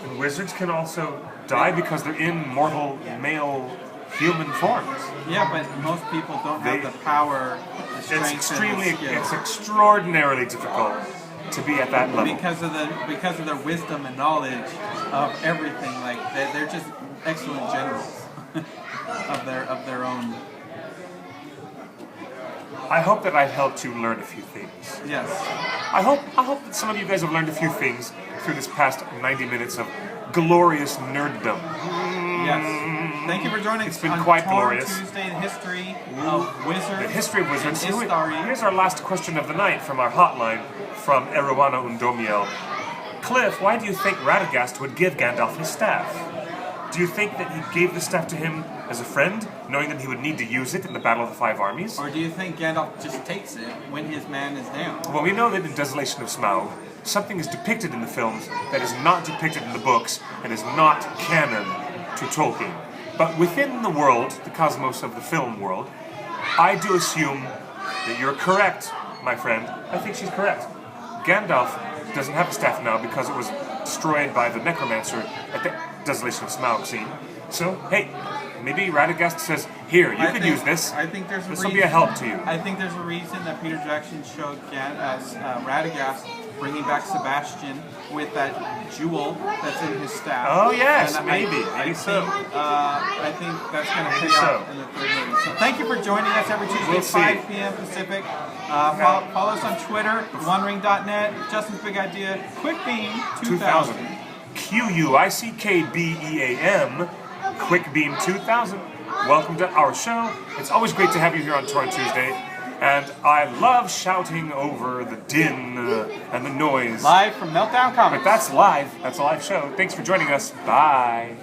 And wizards can also die because they're in mortal male human forms. Yeah, but most people don't have the power, the strength, It's extraordinarily difficult to be at that level. because of their wisdom and knowledge of everything. Like they're just excellent generals of their own. I hope that I've helped you learn a few things. Yes. I hope that some of you guys have learned a few things through this past 90 minutes of glorious nerddom. Yes. Thank you for joining us. It's been on quite Torn glorious. Tuesday, the history of wizards. The history of wizards. and Istari. Here's our last question of the night from our hotline from Eruana Undomiel. Cliff, why do you think Radagast would give Gandalf his staff? Do you think that he gave the staff to him as a friend, knowing that he would need to use it in the Battle of the Five Armies? Or do you think Gandalf just takes it when his man is down? Well, we know that in Desolation of Smaug, something is depicted in the films that is not depicted in the books and is not canon to Tolkien. But within the world, the cosmos of the film world, I do assume that you're correct, my friend. I think she's correct. Gandalf doesn't have a staff now because it was destroyed by the necromancer at the Desolation of Smaug scene. So, hey, maybe Radagast says, here, you can use this. I think there's a This reason. will be a help to you. I think there's a reason that Peter Jackson showed Radagast bringing back Sebastian with that jewel that's in his staff. Oh, yes, And maybe so. I think that's going to pay Maybe off so. in the third movie. So thank you for joining us every Tuesday We'll at see. 5 p.m. Pacific. Follow us on Twitter, TheOneRing.net, Justin's Big Idea, QuickBeam 2000. QUICKBEAM, QuickBeam 2000. Welcome to our show. It's always great to have you here on Torn Tuesday. And I love shouting over the din and the noise. Live from Meltdown Comics. But that's live. That's a live show. Thanks for joining us. Bye.